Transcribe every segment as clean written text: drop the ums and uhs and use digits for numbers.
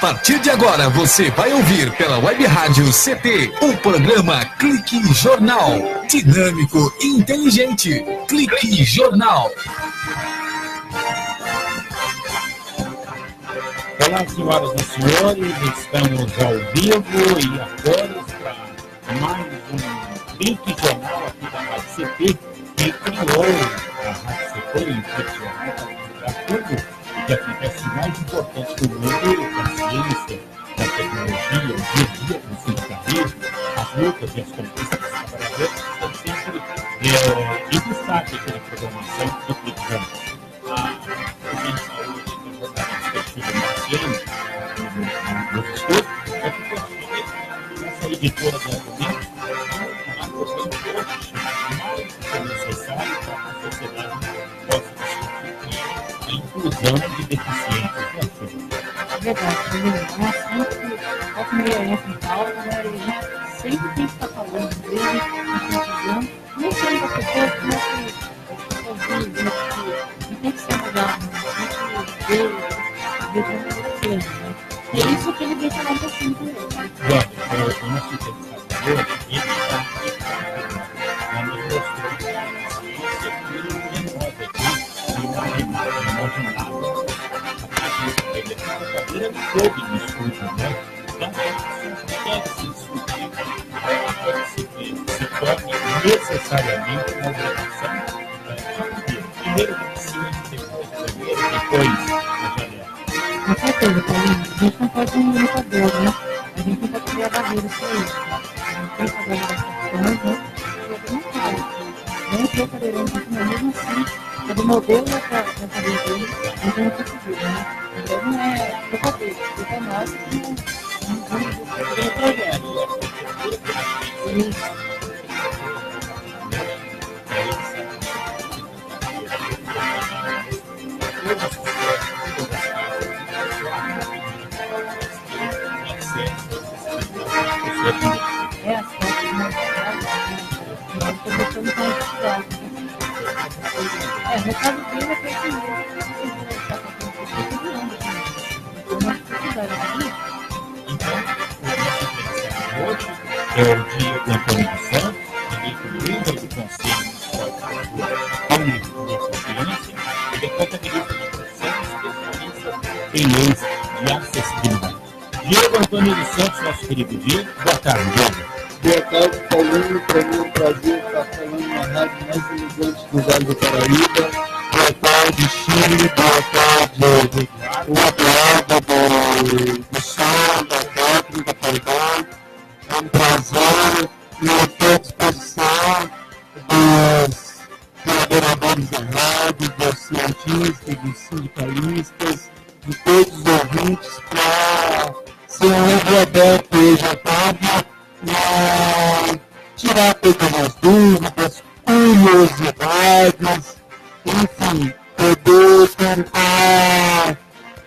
partir de agora você vai ouvir pela Web Rádio CT o programa Clique Jornal. Dinâmico e inteligente. Clique Jornal. Olá, senhoras e senhores, estamos ao vivo e a cores para mais um Clique Jornal aqui da Rádio CT, que criou a Rádio CT em Clique Jornal para divulgar tudo o que acontece mais importante do mundo, da ciência, da tecnologia, o dia a dia do sindicalismo, as lutas e as conquistas dos trabalhadores estão sempre em destaque aqui na programação do Clique Jornal. A gente saúde da jornalista Chile Marciano, nos estudos, é que construir essa editora de argumentos uma corrente hoje mais do que necessário para que a sociedade possa discutir a inclusão de deficientes. É verdade, é assunto que volta meia entra em pauta, né? E a gente sempre tem que estar falando dele, inclusão, não só das pessoas, como as pessoas vivem, não tem que ser mudado, tem que ver como coisa, né? E é isso que ele vem falar um pouquinho com ele. O nosso entrevistador, ele está nos mostrando que a ciência que nós aqui imaginávamos ele é uma cadeira de todo no estudo, né? Então, deve se discutir que se torne necessariamente uma obrigação primeiro do ciência, depois a janela. Com certeza, Paulinho. A gente não pode ser um limitador, né? A gente não pode criar barreiras para isso. A gente tem que fazer as questões, né? E não faz. Nem o cadeirante aqui, mas mesmo assim, cada modelo da cadeira dele, a gente não conseguiu, né? Então não é culpa dele, culpa nossa que não vamos fazer o projeto. Isso. É a sorte de nós estou deixando com dificuldade. No caso dele é que ele está hoje é o dia da Antônio dos Santos, líder do Conselho Municipal de Deficiência, ele é contabilista de profissão especialista em leis de acessibilidade. Diego Antônio dos Santos, nosso querido Diego, boa tarde, Diego. Boa tarde, Paulinho. Para mim é um prazer estar falando na rádio mais elegante do Vale do Paraíba. Boa tarde, Chile. Boa tarde, o Eduardo do som, da técnica, perdão. É um prazer e eu estou à disposição dos colaboradores da rádio, dos cientistas, dos sindicalistas, de todos os ouvintes para ser um livro aberto hoje à tarde. Tirar todas as dúvidas, curiosidades, enfim, poder tentar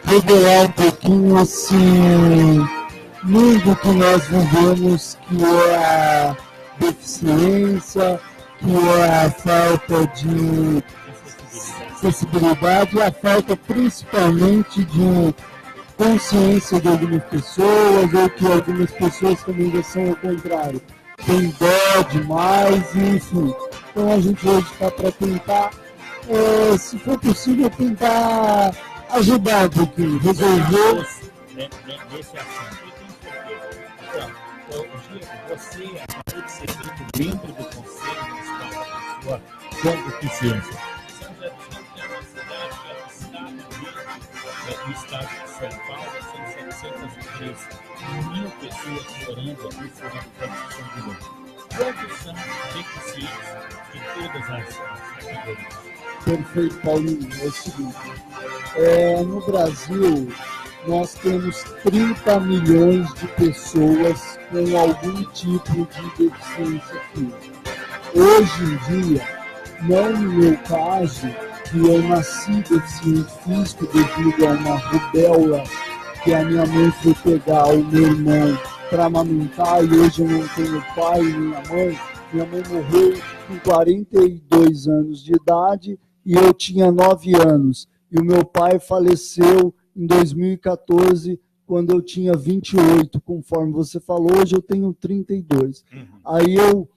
revelar um pouquinho esse mundo que nós vivemos, que é a deficiência, que é a falta de acessibilidade e a falta principalmente de consciência de algumas pessoas, ou que algumas pessoas também já são ao contrário. Tem dó demais, enfim. Então a gente hoje está para tentar, se for possível, tentar ajudar um pouquinho, resolver. Nesse assunto, eu tenho certeza. Então, você acabou de ser feito dentro do Conselho Municipal da Pessoa com Deficiência. São José dos Campos é uma cidade, é o estado dentro do estado de São Paulo, são 703 mil pessoas morando aqui sobre o campo de São Paulo. Quantos são deficientes de todas as categorias? Perfeito, Paulinho. É o seguinte, no Brasil nós temos 30 milhões de pessoas com algum tipo de deficiência física. Hoje em dia, não no meu caso, que eu nasci deficiente físico devido a uma rubéola que a minha mãe foi pegar o meu irmão para amamentar e hoje eu não tenho pai nem minha mãe. Minha mãe morreu com 42 anos de idade e eu tinha 9 anos. E o meu pai faleceu em 2014 quando eu tinha 28, conforme você falou, hoje eu tenho 32. Aí eu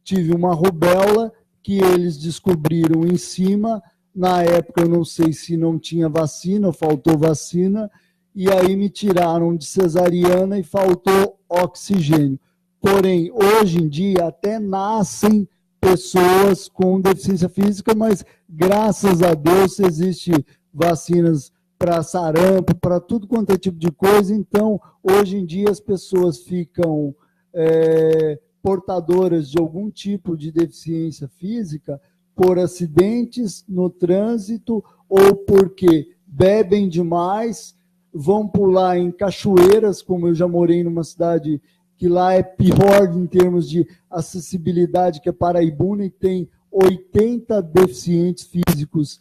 tive uma rubéola que eles descobriram em cima. Na época, eu não sei se não tinha vacina, faltou vacina, e aí me tiraram de cesariana e faltou oxigênio. Porém, hoje em dia, até nascem pessoas com deficiência física, mas graças a Deus existem vacinas para sarampo, para tudo quanto é tipo de coisa. Então, hoje em dia, as pessoas ficam portadoras de algum tipo de deficiência física por acidentes no trânsito ou porque bebem demais, vão pular em cachoeiras, como eu já morei numa cidade que lá é pior em termos de acessibilidade, que é Paraibuna, e tem 80 deficientes físicos.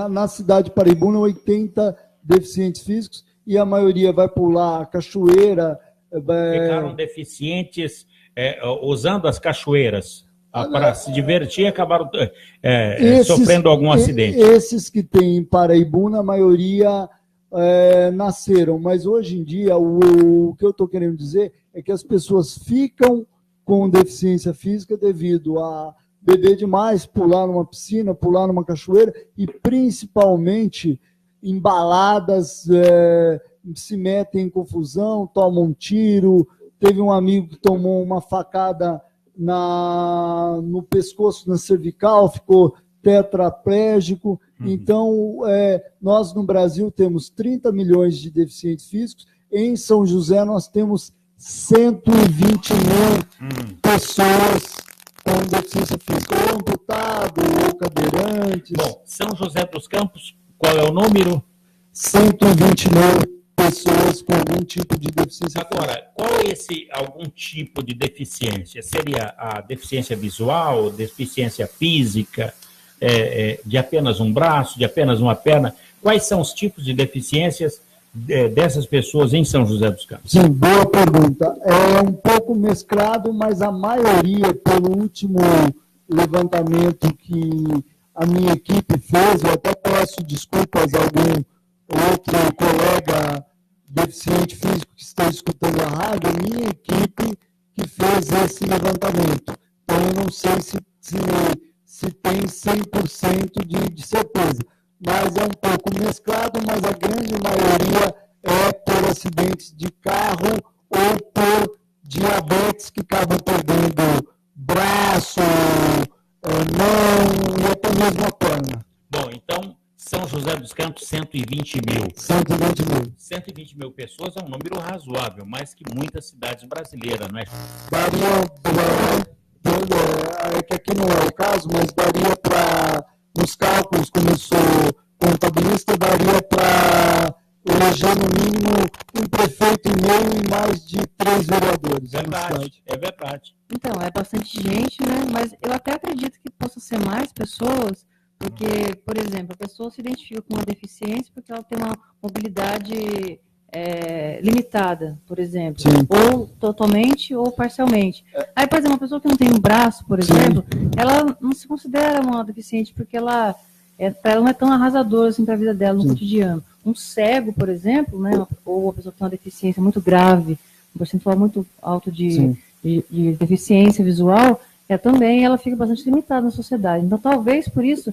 Na cidade de Paraibuna, 80 deficientes físicos, e a maioria vai pular a cachoeira. Ficaram deficientes usando as cachoeiras para se divertir e acabaram sofrendo algum acidente. Esses que tem em Paraibuna, a maioria nasceram, mas hoje em dia o que eu estou querendo dizer é que as pessoas ficam com deficiência física devido a beber demais, pular numa piscina, pular numa cachoeira e principalmente em baladas, se metem em confusão, tomam um tiro. Teve um amigo que tomou uma facada no pescoço, na cervical, ficou tetraplégico. Então, nós no Brasil temos 30 milhões de deficientes físicos. Em São José, nós temos 120 mil pessoas com deficiência física, ou amputado, ou cadeirantes. Bom, São José dos Campos, qual é o número? 120 mil pessoas com algum tipo de deficiência física. Agora, qual é algum tipo de deficiência? Seria a deficiência visual, deficiência física, de apenas um braço, de apenas uma perna? Quais são os tipos de deficiências dessas pessoas em São José dos Campos? Sim, boa pergunta. É um pouco mesclado, mas a maioria, pelo último levantamento que a minha equipe fez, eu até peço desculpas a algum outro colega deficiente físico que está escutando a rádio, a minha equipe que fez esse levantamento. Então, eu não sei se tem 100% de certeza, mas é um pouco mesclado, mas a grande maioria é por acidentes de carro ou por diabetes que acabam perdendo braço, mão e até mesmo a perna. Bom, então, São José dos Campos, 120 mil. 120 mil. 120 mil pessoas é um número razoável, mais que muitas cidades brasileiras, não é? Que aqui não é o caso, mas daria para, nos cálculos, como eu sou contabilista, daria para eleger no mínimo um prefeito e meio e mais de 3 vereadores. É verdade. Então, é bastante gente, né? Mas eu até acredito que possa ser mais pessoas, porque, por exemplo, a pessoa se identifica com uma deficiência porque ela tem uma mobilidade limitada, por exemplo, Sim. ou totalmente ou parcialmente. Aí, por exemplo, uma pessoa que não tem um braço, por exemplo, ela não se considera uma deficiente porque ela não é tão arrasadora assim para a vida dela no cotidiano. Um cego, por exemplo, né, ou uma pessoa que tem uma deficiência muito grave, um percentual muito alto de deficiência visual, também ela fica bastante limitada na sociedade. Então, talvez por isso,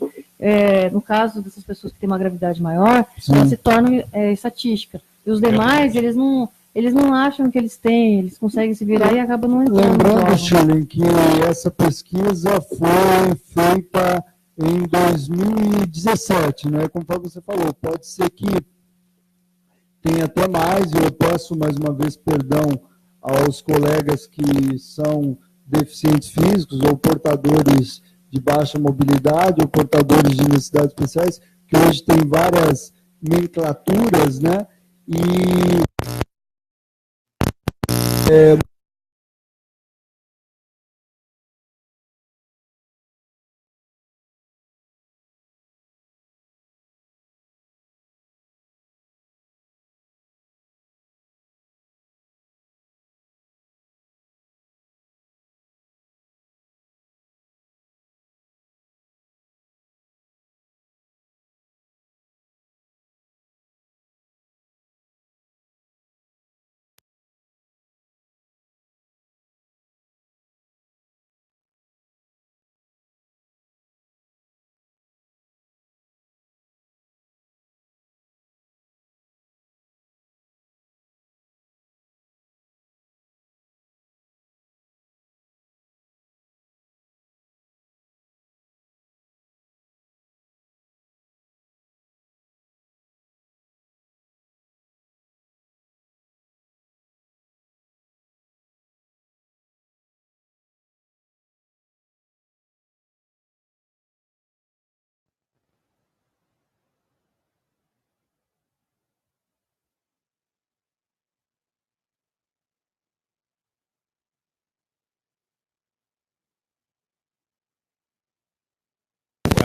no caso dessas pessoas que têm uma gravidade maior, ela se torna estatística. E os demais, eles não acham que eles têm, eles conseguem se virar e acabam não entrando. Lembrando, Shirley, que essa pesquisa foi feita em 2017, né? Como você falou, pode ser que tenha até mais, eu peço mais uma vez perdão aos colegas que são deficientes físicos ou portadores de baixa mobilidade ou portadores de necessidades especiais, que hoje tem várias nomenclaturas, né? E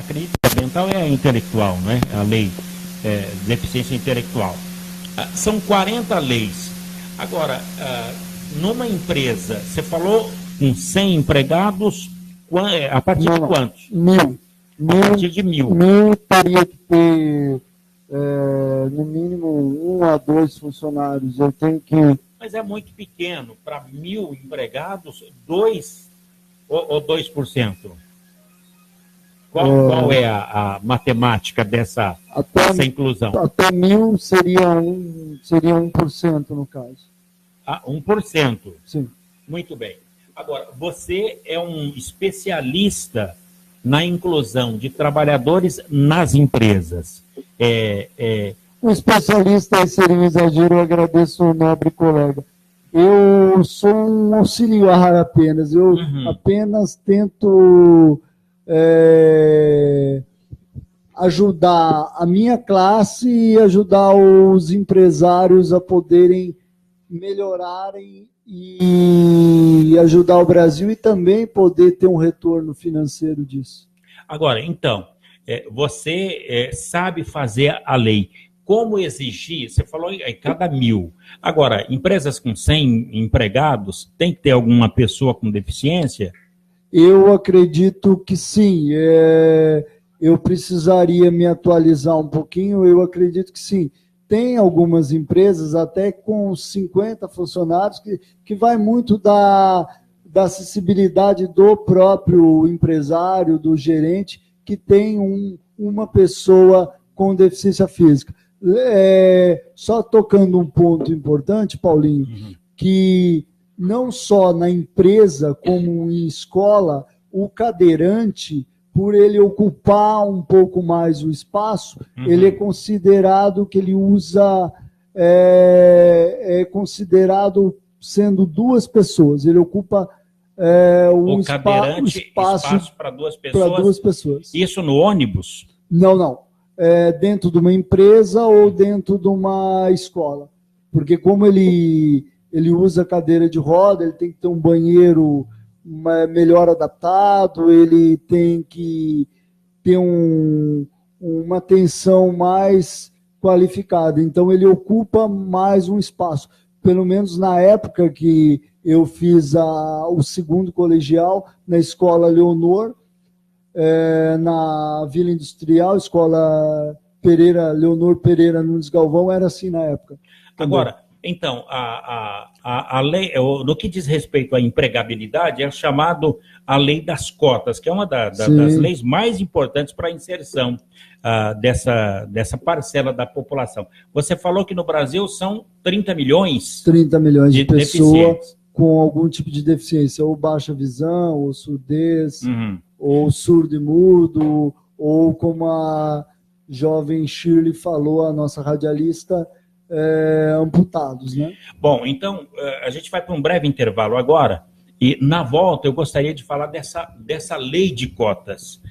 acredito que a mental é a intelectual, não é? A lei de deficiência intelectual. São 40 leis. Agora, numa empresa, você falou com 100 empregados, a partir de quantos? 1.000. A partir de 1.000. 1.000 teria que ter, no mínimo, 1 a 2 funcionários. Eu tenho que... Mas é muito pequeno. Para 1.000 empregados, 2 ou 2%? Qual é a matemática dessa inclusão? Até 1.000 seria 1% no caso. 1%? Sim. Muito bem. Agora, você é um especialista na inclusão de trabalhadores nas empresas. Um especialista seria um exagero, eu agradeço o nobre colega. Eu sou um auxiliar apenas, eu apenas tento ajudar a minha classe e ajudar os empresários a poderem melhorarem e ajudar o Brasil e também poder ter um retorno financeiro disso. Agora, então, você sabe fazer a lei. Como exigir? Você falou em cada 1.000. Agora, empresas com 100 empregados, tem que ter alguma pessoa com deficiência? Eu acredito que sim. Eu precisaria me atualizar um pouquinho, eu acredito que sim. Tem algumas empresas até com 50 funcionários que vai muito da acessibilidade do próprio empresário, do gerente, que tem uma pessoa com deficiência física. Só tocando um ponto importante, Paulinho, que não só na empresa como em escola, o cadeirante, por ele ocupar um pouco mais o espaço, ele é considerado que ele usa, considerado sendo 2 pessoas, ele ocupa um espaço para 2 pessoas. Isso no ônibus? Não. Dentro de uma empresa ou dentro de uma escola. Porque como ele usa cadeira de roda, ele tem que ter um banheiro melhor adaptado, ele tem que ter uma atenção mais qualificada. Então, ele ocupa mais um espaço. Pelo menos na época que eu fiz o 2º colegial, na Escola Leonor, na Vila Industrial, Escola Leonor Pereira Nunes Galvão, era assim na época. Agora, então, a lei, no que diz respeito à empregabilidade, é chamado a lei das cotas, que é uma das leis mais importantes para a inserção dessa parcela da população. Você falou que no Brasil são 30 milhões? 30 milhões de pessoas com algum tipo de deficiência, ou baixa visão, ou surdez, ou surdo e mudo, ou como a jovem Shirley falou, a nossa radialista, amputados, né? Bom, então, a gente vai para um breve intervalo agora, e na volta eu gostaria de falar dessa lei de cotas.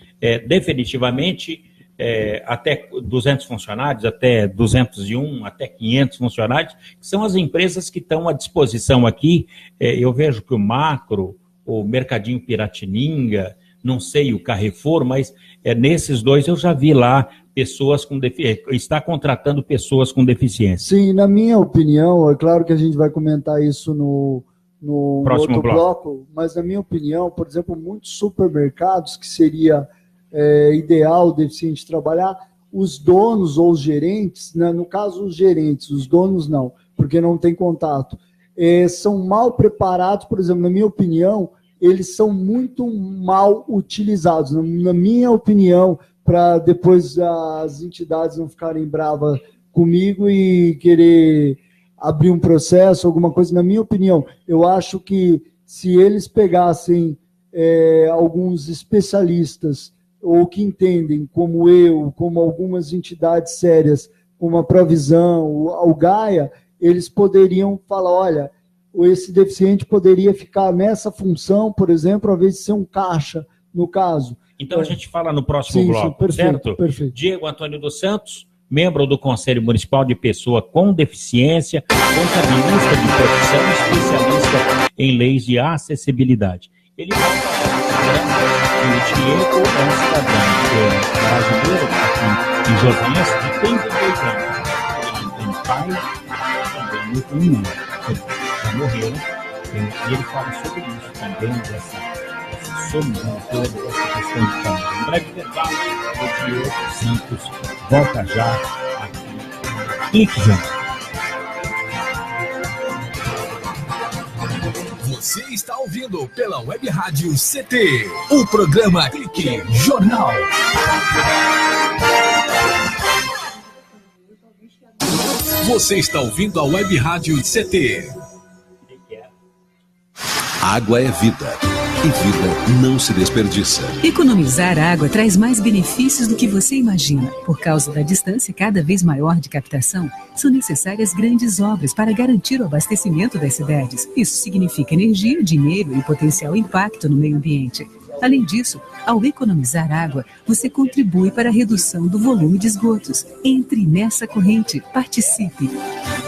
Definitivamente, até 200 funcionários, até 201, até 500 funcionários, que são as empresas que estão à disposição aqui. Eu vejo que o Macro, o Mercadinho Piratininga, não sei, o Carrefour, mas nesses 2 eu já vi lá pessoas com está contratando pessoas com deficiência. Sim, na minha opinião, é claro que a gente vai comentar isso no próximo outro bloco, mas na minha opinião, por exemplo, muitos supermercados que seria ideal o deficiente trabalhar, os donos ou os gerentes, né, no caso os gerentes, os donos não, porque não tem contato, são mal preparados, por exemplo, na minha opinião, eles são muito mal utilizados, na minha opinião, para depois as entidades não ficarem bravas comigo e querer abrir um processo, alguma coisa. Na minha opinião, eu acho que se eles pegassem alguns especialistas ou que entendem, como eu, como algumas entidades sérias, como a Provisão, o Gaia, eles poderiam falar, olha, esse deficiente poderia ficar nessa função, por exemplo, ao invés de ser um caixa, no caso. Então a gente fala no próximo bloco, perfeito, certo? Perfeito. Diego Antônio dos Santos, membro do Conselho Municipal de Pessoa com Deficiência, contabilista de profissão, especialista em leis de acessibilidade. Ele vai falar E o Diego é um cidadão brasileiro aqui em José, de 32 anos. Ele tem pai, também não tem mãe. Eles já morreram. E ele fala sobre isso também, dessa solidão toda, dessa questão de família. Em breve intervalo, o Diego Santos volta já aqui no Clique Jornal. Você está ouvindo pela Web Rádio CT, o programa Clique Jornal. Você está ouvindo a Web Rádio CT. Água é vida. E vida não se desperdiça. Economizar água traz mais benefícios do que você imagina. Por causa da distância cada vez maior de captação, são necessárias grandes obras para garantir o abastecimento das cidades. Isso significa energia, dinheiro e potencial impacto no meio ambiente. Além disso, ao economizar água, você contribui para a redução do volume de esgotos. Entre nessa corrente, participe.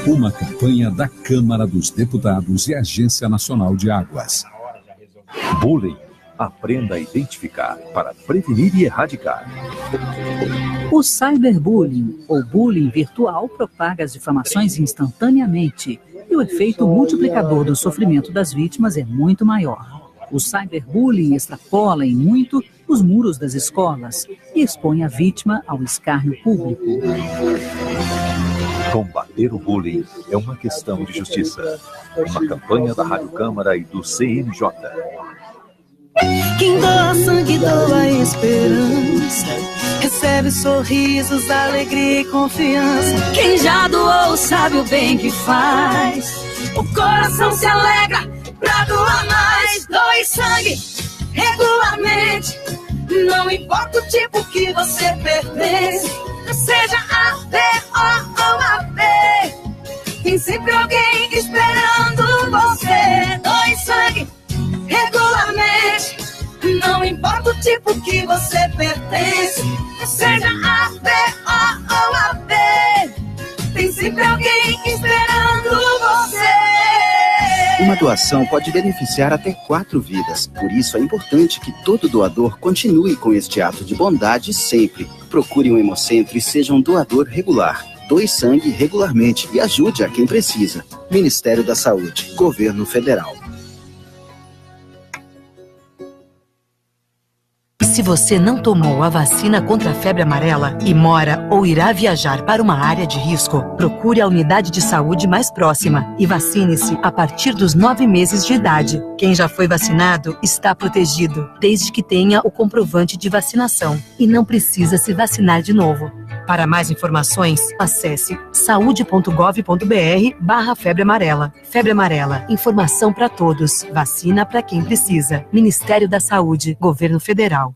Uma campanha da Câmara dos Deputados e Agência Nacional de Águas. Bullying. Aprenda a identificar para prevenir e erradicar. O cyberbullying, ou bullying virtual, propaga as difamações instantaneamente. E o efeito multiplicador do sofrimento das vítimas é muito maior. O cyberbullying extrapola em muito os muros das escolas e expõe a vítima ao escárnio público. Combater o bullying é uma questão de justiça. Uma campanha da Rádio Câmara e do CNJ. Quem doa sangue, doa esperança. Recebe sorrisos, alegria e confiança. Quem já doou sabe o bem que faz. O coração se alegra pra doar mais. Doe sangue regularmente. Não importa o tipo que você pertence. Seja A, B ou AB. Tem sempre alguém esperando você. Doe sangue regularmente. Não importa o tipo que você pertence. Seja A, B ou AB. Tem sempre alguém esperando você. Uma doação pode beneficiar até 4 vidas. Por isso é importante que todo doador continue com este ato de bondade sempre. Procure um hemocentro e seja um doador regular. Doe sangue regularmente e ajude a quem precisa. Ministério da Saúde, Governo Federal. Se você não tomou a vacina contra a febre amarela e mora ou irá viajar para uma área de risco, procure a unidade de saúde mais próxima e vacine-se a partir dos 9 meses de idade. Quem já foi vacinado está protegido, desde que tenha o comprovante de vacinação e não precisa se vacinar de novo. Para mais informações, acesse saude.gov.br/febre amarela. Febre amarela, informação para todos, vacina para quem precisa. Ministério da Saúde, Governo Federal.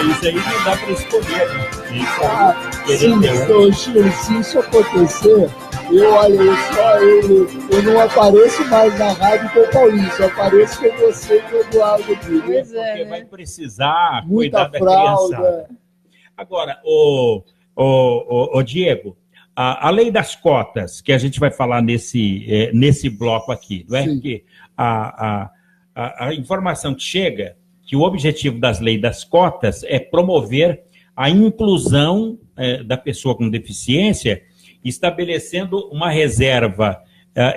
Isso aí não dá para escolher, né? Se isso acontecer, eu não apareço mais na rádio com o Paulinho, só apareço com você e com o Eduardo aqui. Pois é, Porque né? vai precisar Muita cuidar da fralda. criançada. Agora, o Diego, a lei das cotas, que a gente vai falar nesse bloco aqui, não é? Sim. Porque a informação que chega, que o objetivo das leis das cotas é promover a inclusão da pessoa com deficiência, estabelecendo uma reserva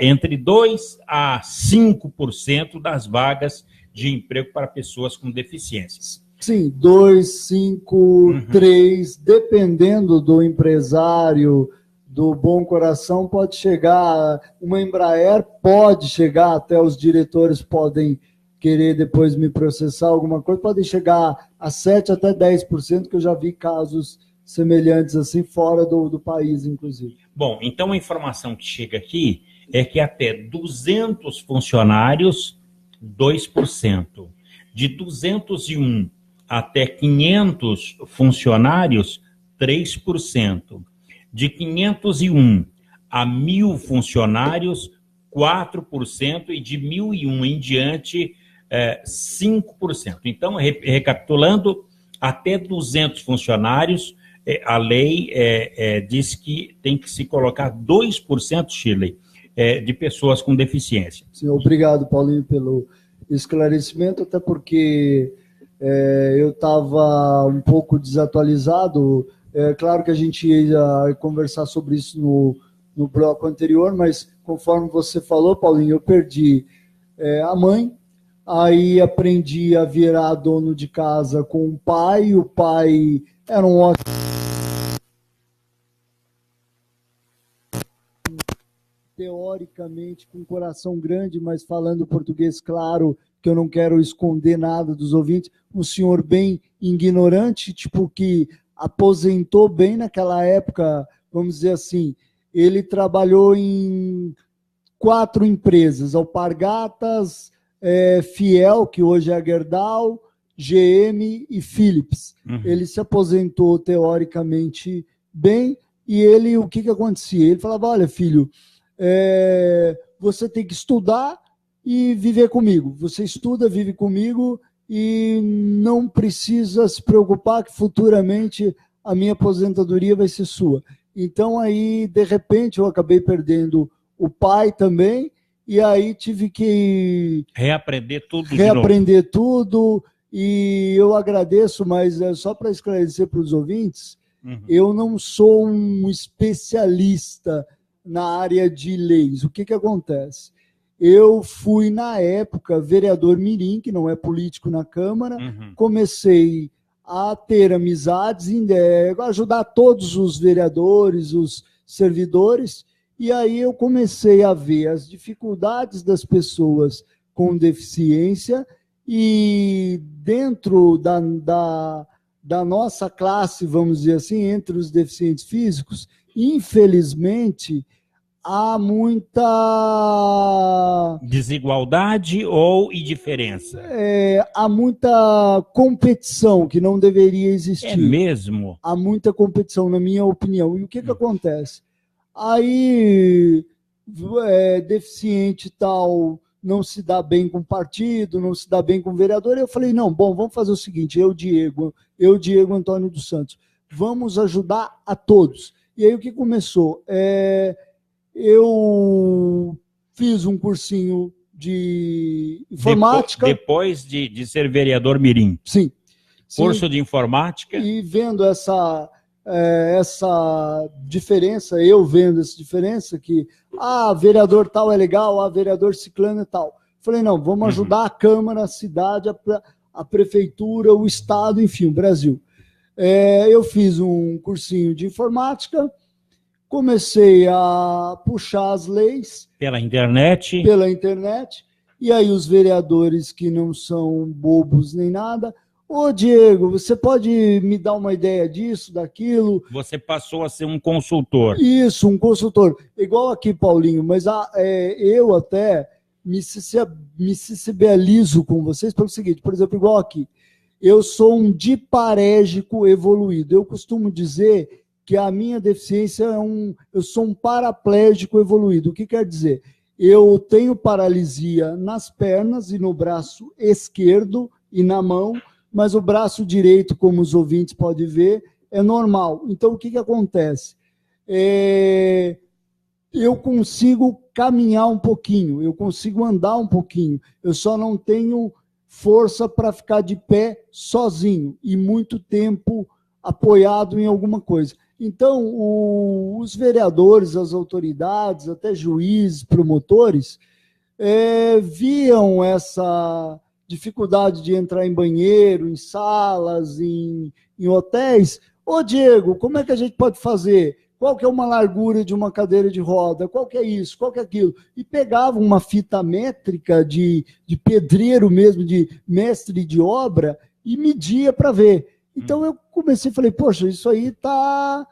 entre 2% a 5% das vagas de emprego para pessoas com deficiências. Sim, 2, 5, 3, dependendo do empresário, do bom coração, pode chegar, uma Embraer pode chegar, até os diretores podem querer depois me processar alguma coisa, podem chegar a 7 até 10%, que eu já vi casos semelhantes assim, fora do país, inclusive. Bom, então a informação que chega aqui é que até 200 funcionários, 2%. De 201 até 500 funcionários, 3%. De 501 a 1.000 funcionários, 4%. E de 1.001 em diante, 5%. Então, recapitulando, até 200 funcionários, a lei diz que tem que se colocar 2%, Shirley, de pessoas com deficiência. Sim, obrigado, Paulinho, pelo esclarecimento, até porque eu estava um pouco desatualizado. É claro que a gente ia conversar sobre isso no bloco anterior, mas conforme você falou, Paulinho, eu perdi a mãe, aí aprendi a virar dono de casa com o pai era um ótimo teoricamente com um coração grande, mas falando português claro, que eu não quero esconder nada dos ouvintes, um senhor bem ignorante, tipo que aposentou bem naquela época, vamos dizer assim, ele trabalhou em 4 empresas, Alpargatas, Fiel, que hoje é a Gerdau, GM e Philips. Ele se aposentou teoricamente bem, e ele, o que acontecia? Ele falava, olha, filho, você tem que estudar e viver comigo. Você estuda, vive comigo e não precisa se preocupar que futuramente a minha aposentadoria vai ser sua. Então aí, de repente, eu acabei perdendo o pai também e aí tive que reaprender tudo. E eu agradeço, mas só para esclarecer para os ouvintes, eu não sou um especialista na área de leis. O que acontece? Eu fui, na época, vereador mirim, que não é político na Câmara, comecei a ter amizades, ajudar todos os vereadores, os servidores, e aí eu comecei a ver as dificuldades das pessoas com deficiência e dentro da nossa classe, vamos dizer assim, entre os deficientes físicos, infelizmente, há muita desigualdade ou indiferença? Há muita competição que não deveria existir. É mesmo? Há muita competição, na minha opinião. E o que acontece? Aí, deficiente tal não se dá bem com o partido, não se dá bem com o vereador. Eu falei, não, bom, vamos fazer o seguinte, eu, Diego Antônio dos Santos, vamos ajudar a todos. E aí o que começou? Eu fiz um cursinho de informática. Depois de ser vereador mirim? Sim. Curso de informática? E vendo essa diferença, eu vendo essa diferença, que vereador tal é legal, vereador ciclano é tal. Falei, não, vamos ajudar a Câmara, a cidade, a prefeitura, o Estado, enfim, o Brasil. Eu fiz um cursinho de informática, comecei a puxar as leis. Pela internet, e aí os vereadores que não são bobos nem nada, Diego, você pode me dar uma ideia disso, daquilo? Você passou a ser um consultor. Isso, um consultor. Igual aqui, Paulinho, mas eu até me sensibilizo com vocês pelo seguinte, por exemplo, igual aqui. eu sou um diparégico evoluído. Eu costumo dizer que a minha deficiência eu sou um paraplégico evoluído. O que quer dizer? Eu tenho paralisia nas pernas e no braço esquerdo e na mão, mas o braço direito, como os ouvintes podem ver, é normal. Então, o que acontece? Eu consigo caminhar um pouquinho, eu consigo andar um pouquinho, eu só não tenho força para ficar de pé sozinho e muito tempo apoiado em alguma coisa. Então, os vereadores, as autoridades, até juízes, promotores, viam essa dificuldade de entrar em banheiro, em salas, em hotéis. Ô, Diego, como é que a gente pode fazer? Qual que é uma largura de uma cadeira de roda? Qual que é isso? Qual que é aquilo? E pegavam uma fita métrica de pedreiro mesmo, de mestre de obra, e media para ver. Então eu comecei, falei, poxa, isso aí tá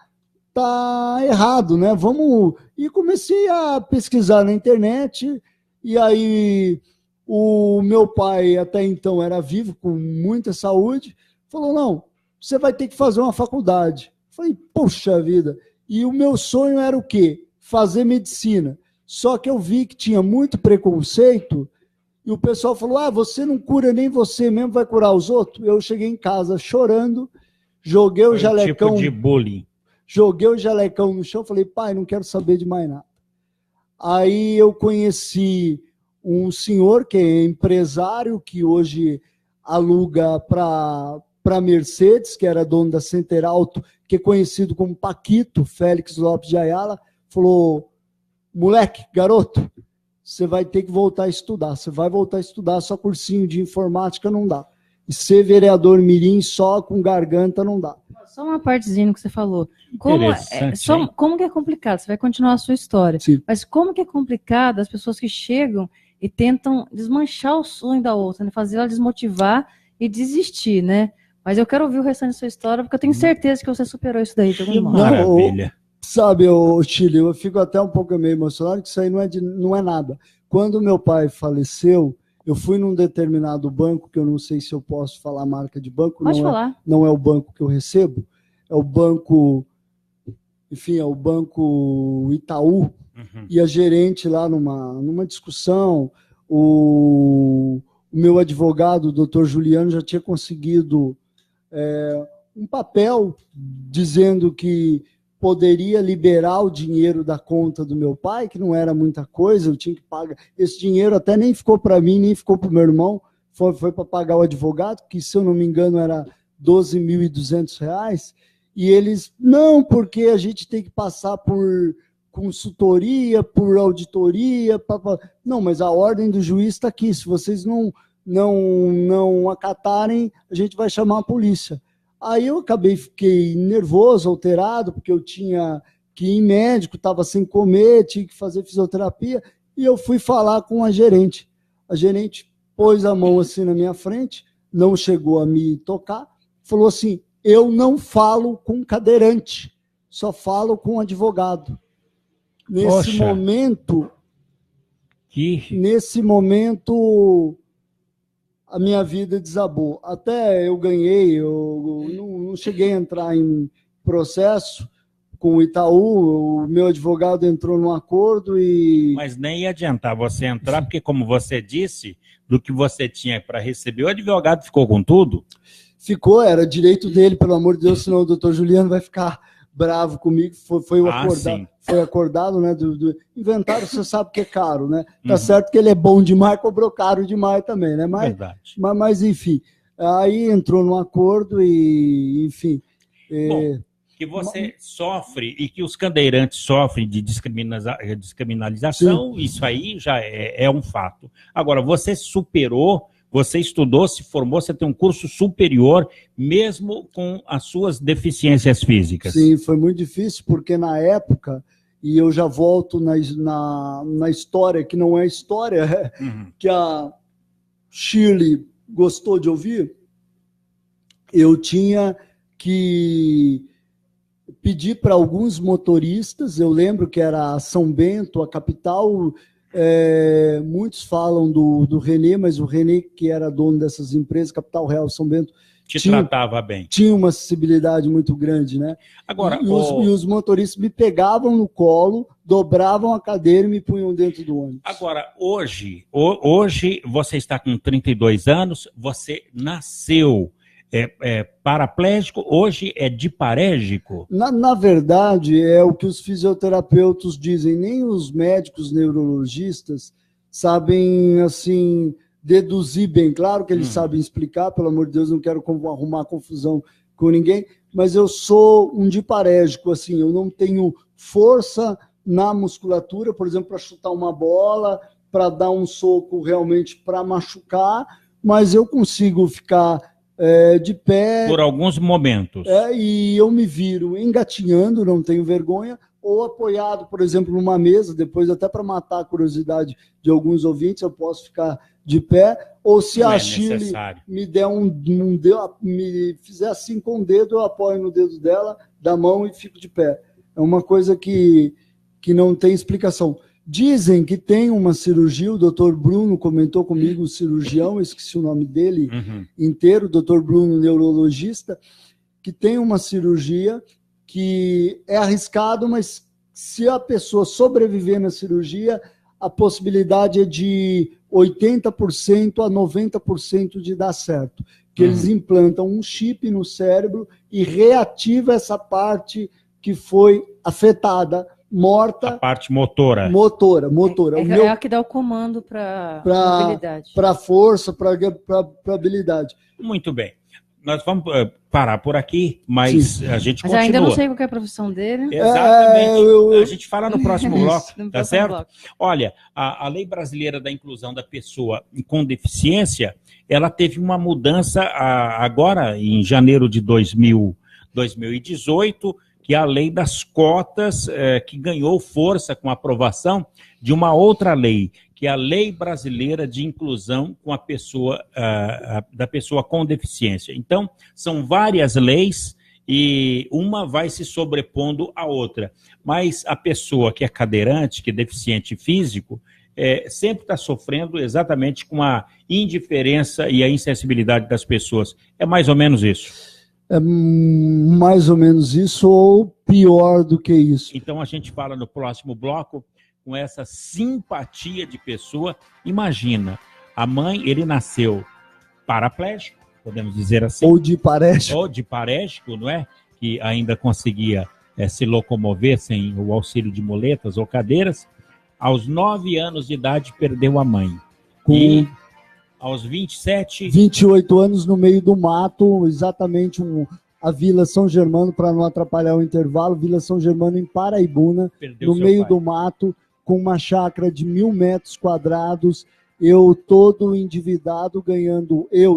errado, né? Vamos... E comecei a pesquisar na internet, e aí o meu pai, até então, era vivo, com muita saúde, falou, não, você vai ter que fazer uma faculdade. Falei, poxa vida... E o meu sonho era o quê? Fazer medicina. Só que eu vi que tinha muito preconceito e o pessoal falou, você não cura nem você mesmo, vai curar os outros? Eu cheguei em casa chorando, joguei o jalecão... Tipo de bullying. Joguei o jalecão no chão, falei, pai, não quero saber de mais nada. Aí eu conheci um senhor que é empresário, que hoje aluga para Mercedes, que era dono da Center Auto, que é conhecido como Paquito, Félix Lopes de Ayala, falou, moleque, garoto, você vai ter que voltar a estudar, você vai voltar a estudar, só cursinho de informática não dá. E ser vereador mirim só com garganta não dá. Só uma partezinha que você falou. Como que é complicado? Você vai continuar a sua história. Sim. Mas como que é complicado as pessoas que chegam e tentam desmanchar o sonho da outra, né? Fazer ela desmotivar e desistir, né? Mas eu quero ouvir o restante da sua história, porque eu tenho certeza que você superou isso daí de algum modo. Maravilha. Sabe, Chile, eu fico até um pouco meio emocionado, que isso aí não é nada. Quando meu pai faleceu, eu fui num determinado banco, que eu não sei se eu posso falar a marca de banco. Pode falar. Não é o banco que eu recebo, é o banco, enfim, é o banco Itaú, e a gerente lá numa discussão, o meu advogado, o doutor Juliano, já tinha conseguido um papel dizendo que poderia liberar o dinheiro da conta do meu pai, que não era muita coisa, eu tinha que pagar. Esse dinheiro até nem ficou para mim, nem ficou para o meu irmão, foi para pagar o advogado, que, se eu não me engano, era R$12.200, e eles, não, porque a gente tem que passar por consultoria, por auditoria, não, mas a ordem do juiz está aqui, se vocês não acatarem, a gente vai chamar a polícia. Aí eu fiquei nervoso, alterado, porque eu tinha que ir em médico, estava sem comer, tinha que fazer fisioterapia, e eu fui falar com a gerente. A gerente pôs a mão assim na minha frente, não chegou a me tocar, falou assim, eu não falo com cadeirante, só falo com advogado. Nesse momento, a minha vida desabou. Até eu ganhei, eu não cheguei a entrar em processo com o Itaú, o meu advogado entrou num acordo e... Mas nem ia adiantar você entrar, porque, como você disse, do que você tinha para receber, o advogado ficou com tudo? Ficou, era direito dele, pelo amor de Deus, senão o doutor Juliano vai ficar bravo comigo. Foi acordado, né? Inventário, você sabe que é caro, né? Tá certo que ele é bom demais, cobrou caro demais também, né? Mas enfim, aí entrou num acordo e, enfim... Bom, que você sofre e que os cadeirantes sofrem de descriminalização, sim, isso aí já é um fato. Agora, você superou, você estudou, se formou, você tem um curso superior, mesmo com as suas deficiências físicas. Sim, foi muito difícil, porque na época, e eu já volto na história, que não é história, que a Shirley gostou de ouvir, eu tinha que pedir para alguns motoristas, eu lembro que era São Bento, a capital, Muitos falam do René, mas o René, que era dono dessas empresas, Capital Real São Bento, tratava bem. Tinha uma acessibilidade muito grande, né? Agora, e os motoristas me pegavam no colo, dobravam a cadeira e me punham dentro do ônibus. Agora, hoje você está com 32 anos, você nasceu paraplégico, hoje é diparégico? Na verdade, é o que os fisioterapeutas dizem, nem os médicos neurologistas sabem, assim, deduzir bem. Claro que eles sabem explicar, pelo amor de Deus, não quero arrumar confusão com ninguém, mas eu sou um diparégico, assim, eu não tenho força na musculatura, por exemplo, para chutar uma bola, para dar um soco realmente para machucar, mas eu consigo ficar de pé. Por alguns momentos. E eu me viro engatinhando, não tenho vergonha, ou apoiado, por exemplo, numa mesa, depois até para matar a curiosidade de alguns ouvintes, eu posso ficar de pé, ou se a Chile me der me fizer assim com o dedo, eu apoio no dedo dela, da mão e fico de pé. É uma coisa que não tem explicação. Dizem que tem uma cirurgia, o doutor Bruno comentou comigo, o cirurgião, esqueci o nome dele inteiro, o doutor Bruno, neurologista, que tem uma cirurgia que é arriscado, mas se a pessoa sobreviver na cirurgia, a possibilidade é de 80% a 90% de dar certo. Que eles implantam um chip no cérebro e reativa essa parte que foi afetada, morta. A parte motora. Motora. É a que dá o comando para habilidade. Para força, para habilidade. Muito bem. Nós vamos parar por aqui, mas a gente continua. Mas ainda não sei qual é a profissão dele. Exatamente. A gente fala no próximo bloco, tá certo? Bloco. Olha, a Lei Brasileira da Inclusão da Pessoa com Deficiência, ela teve uma mudança agora, em janeiro de 2018, que é a lei das cotas, que ganhou força com a aprovação de uma outra lei, que é a Lei Brasileira de Inclusão com a pessoa, da pessoa com deficiência. Então, são várias leis e uma vai se sobrepondo à outra. Mas a pessoa que é cadeirante, que é deficiente físico, sempre está sofrendo exatamente com a indiferença e a insensibilidade das pessoas. É mais ou menos isso. É mais ou menos isso, ou pior do que isso. Então a gente fala no próximo bloco com essa simpatia de pessoa. Imagina, a mãe, ele nasceu paraplégico, podemos dizer assim. Ou diparégico. Ou diparégico, não é? Que ainda conseguia se locomover sem o auxílio de muletas ou cadeiras. Aos 9 anos de idade perdeu a mãe. E aos 28 anos no meio do mato, exatamente a Vila São Germano, para não atrapalhar o intervalo, Vila São Germano em Paraibuna, no meio do mato, com uma chácara de 1.000 metros quadrados, eu todo endividado,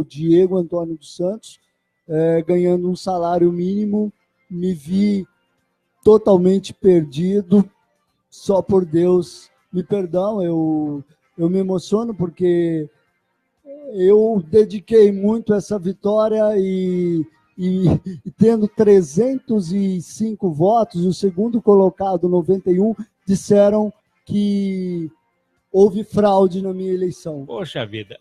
Diego Antônio dos Santos, ganhando um salário mínimo, me vi totalmente perdido, só por Deus, me perdão, eu me emociono porque eu dediquei muito essa vitória e tendo 305 votos, o segundo colocado, 91, disseram que houve fraude na minha eleição. Poxa vida,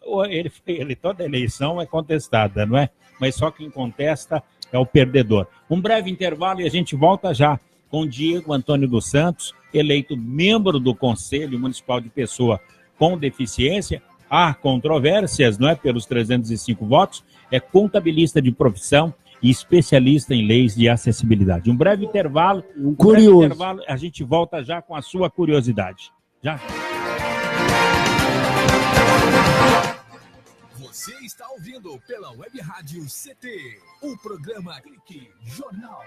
toda eleição é contestada, não é? Mas só quem contesta é o perdedor. Um breve intervalo e a gente volta já com Diego Antônio dos Santos, eleito membro do Conselho Municipal de Pessoa com Deficiência. Há controvérsias, não é? Pelos 305 votos, é contabilista de profissão e especialista em leis de acessibilidade. Um breve intervalo. A gente volta já com a sua curiosidade. Já. Você está ouvindo pela Web Rádio CT, o programa Clique Jornal.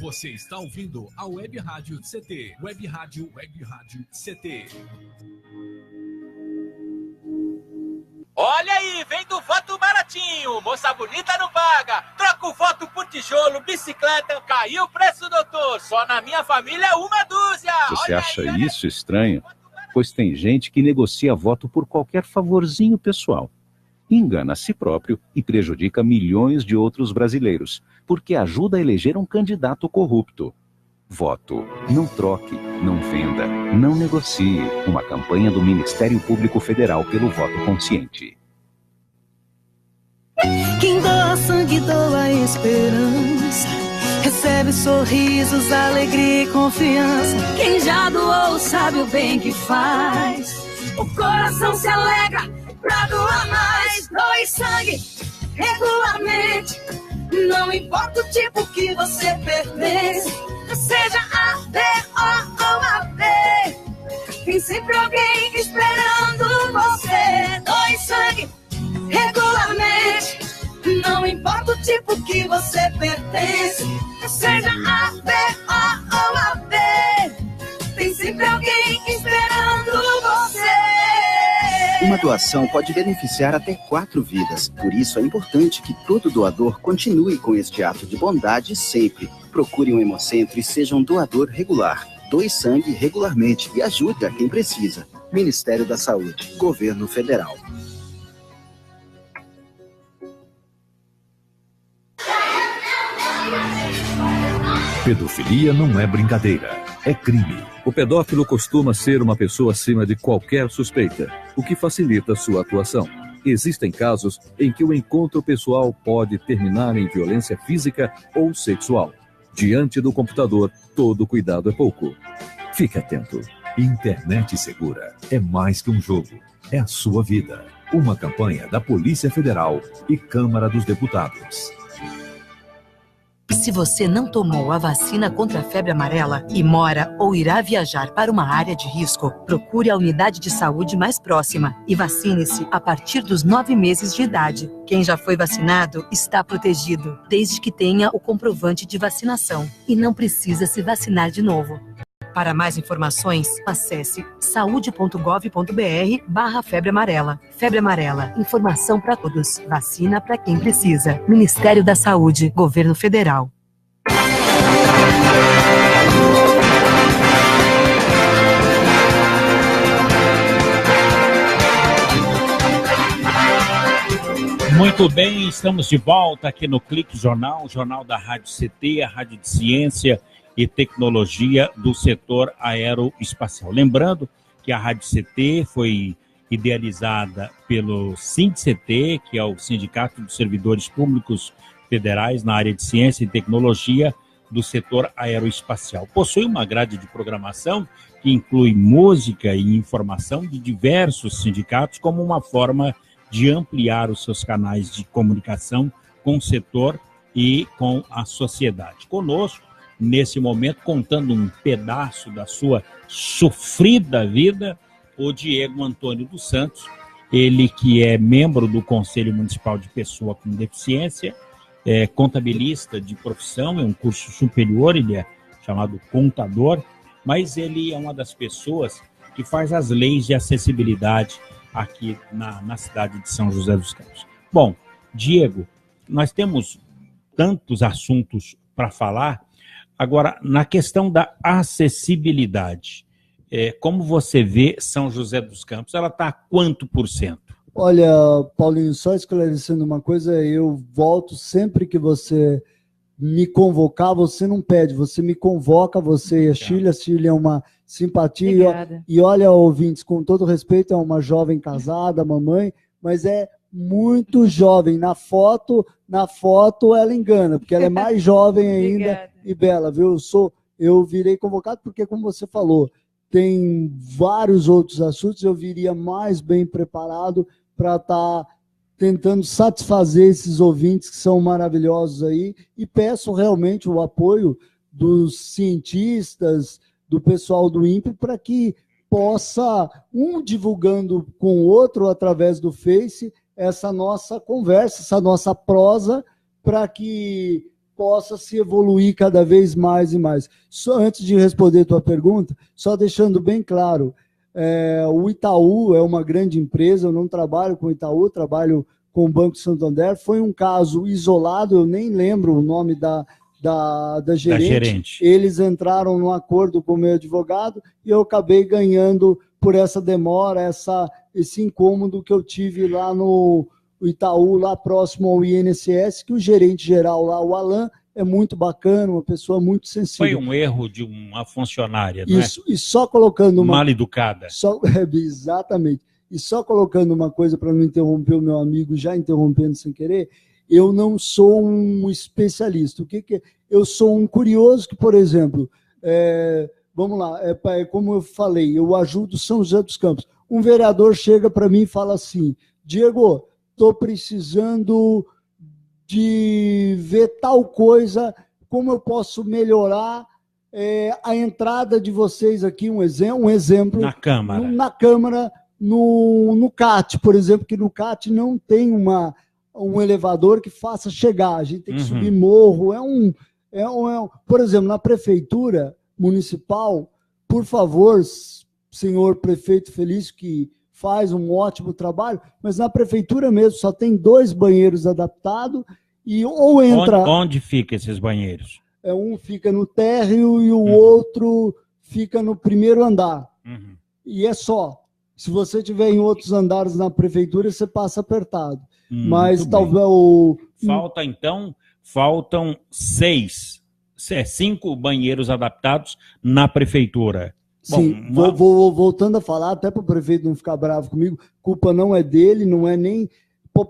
Você está ouvindo a Web Rádio CT. Web Rádio CT. Olha aí, vem do voto baratinho. Moça bonita não paga. Troca o voto por tijolo, bicicleta. Caiu o preço, doutor. Só na minha família é 1 dúzia. Você acha isso estranho? Pois tem gente que negocia voto por qualquer favorzinho pessoal. Engana a si próprio e prejudica milhões de outros brasileiros, porque ajuda a eleger um candidato corrupto. Voto. Não troque, não venda, não negocie. Uma campanha do Ministério Público Federal pelo voto consciente. Quem doa sangue, doa esperança. Recebe sorrisos, alegria e confiança. Quem já doou sabe o bem que faz. O coração se alegra pra doar mais. Doe sangue regularmente. Não importa o tipo que você pertence, seja A, B ou AB, tem sempre alguém esperando você. Doe sangue regularmente. Não importa o tipo que você pertence, seja A, B ou AB, tem sempre alguém esperando você. Uma doação pode beneficiar até 4 vidas. Por isso é importante que todo doador continue com este ato de bondade sempre. Procure um hemocentro e seja um doador regular. Doe sangue regularmente e ajude a quem precisa. Ministério da Saúde, Governo Federal. Pedofilia não é brincadeira, é crime. O pedófilo costuma ser uma pessoa acima de qualquer suspeita, o que facilita sua atuação. Existem casos em que o encontro pessoal pode terminar em violência física ou sexual. Diante do computador, todo cuidado é pouco. Fique atento. Internet segura é mais que um jogo, é a sua vida. Uma campanha da Polícia Federal e Câmara dos Deputados. Se você não tomou a vacina contra a febre amarela e mora ou irá viajar para uma área de risco, procure a unidade de saúde mais próxima e vacine-se a partir dos 9 meses de idade. Quem já foi vacinado está protegido, desde que tenha o comprovante de vacinação e não precisa se vacinar de novo. Para mais informações, acesse saude.gov.br/febre amarela. Febre amarela, informação para todos, vacina para quem precisa. Ministério da Saúde, Governo Federal. Muito bem, estamos de volta aqui no Clique Jornal, jornal da Rádio CT, a Rádio de Ciência e Tecnologia do setor aeroespacial. Lembrando que a Rádio CT foi idealizada pelo SINDCT, que é o Sindicato dos Servidores Públicos Federais na área de Ciência e Tecnologia do setor aeroespacial. Possui uma grade de programação que inclui música e informação de diversos sindicatos como uma forma de ampliar os seus canais de comunicação com o setor e com a sociedade. Conosco, nesse momento, contando um pedaço da sua sofrida vida, o Diego Antônio dos Santos, ele que é membro do Conselho Municipal de Pessoa com Deficiência, é contabilista de profissão, é um curso superior, ele é chamado contador, mas ele é uma das pessoas que faz as leis de acessibilidade aqui na cidade de São José dos Campos. Bom, Diego, nós temos tantos assuntos para falar. Agora, na questão da acessibilidade, como você vê São José dos Campos? Ela está a quanto %? Olha, Paulinho, só esclarecendo uma coisa, eu volto sempre que você me convocar, você não pede, você me convoca, você e a Chile é uma simpatia. Obrigada. E olha, ouvintes, com todo respeito, é uma jovem casada, mamãe, mas é muito jovem. Na foto ela engana, porque ela é mais jovem ainda e bela, viu? Eu virei convocado porque, como você falou, tem vários outros assuntos, eu viria mais bem preparado para estar tentando satisfazer esses ouvintes que são maravilhosos aí, e peço realmente o apoio dos cientistas, do pessoal do INPE, para que possa, um divulgando com o outro através do Face, essa nossa conversa, essa nossa prosa, para que possa se evoluir cada vez mais e mais. Só antes de responder tua pergunta, só deixando bem claro, o Itaú é uma grande empresa, eu não trabalho com o Itaú, trabalho com o Banco Santander, foi um caso isolado, eu nem lembro o nome da gerente. Eles entraram num acordo com o meu advogado e eu acabei ganhando por essa demora, esse incômodo que eu tive lá no Itaú, lá próximo ao INSS, que o gerente geral lá, o Alan, é muito bacana, uma pessoa muito sensível. Foi um erro de uma funcionária, Isso, e só colocando mal educada. Exatamente. E só colocando uma coisa para não interromper o meu amigo, já interrompendo sem querer, eu não sou um especialista. O que é? Eu sou um curioso que, por exemplo, vamos lá, como eu falei, eu ajudo São José dos Campos. Um vereador chega para mim e fala assim: Diego, estou precisando de ver tal coisa, como eu posso melhorar a entrada de vocês aqui, um exemplo. Na Câmara. Na Câmara, no CAT, por exemplo, que no CAT não tem um elevador que faça chegar, a gente tem que subir morro, por exemplo, na Prefeitura Municipal, por favor, senhor prefeito Felício, que faz um ótimo trabalho, mas na Prefeitura mesmo só tem 2 banheiros adaptados e ou entra... Onde fica esses banheiros? Um fica no térreo e o outro fica no primeiro andar. E é só. Se você tiver em outros andares na Prefeitura, você passa apertado. Mas talvez faltam 5 banheiros adaptados na Prefeitura. Sim, voltando a falar, até para o prefeito não ficar bravo comigo, culpa não é dele, não é nem...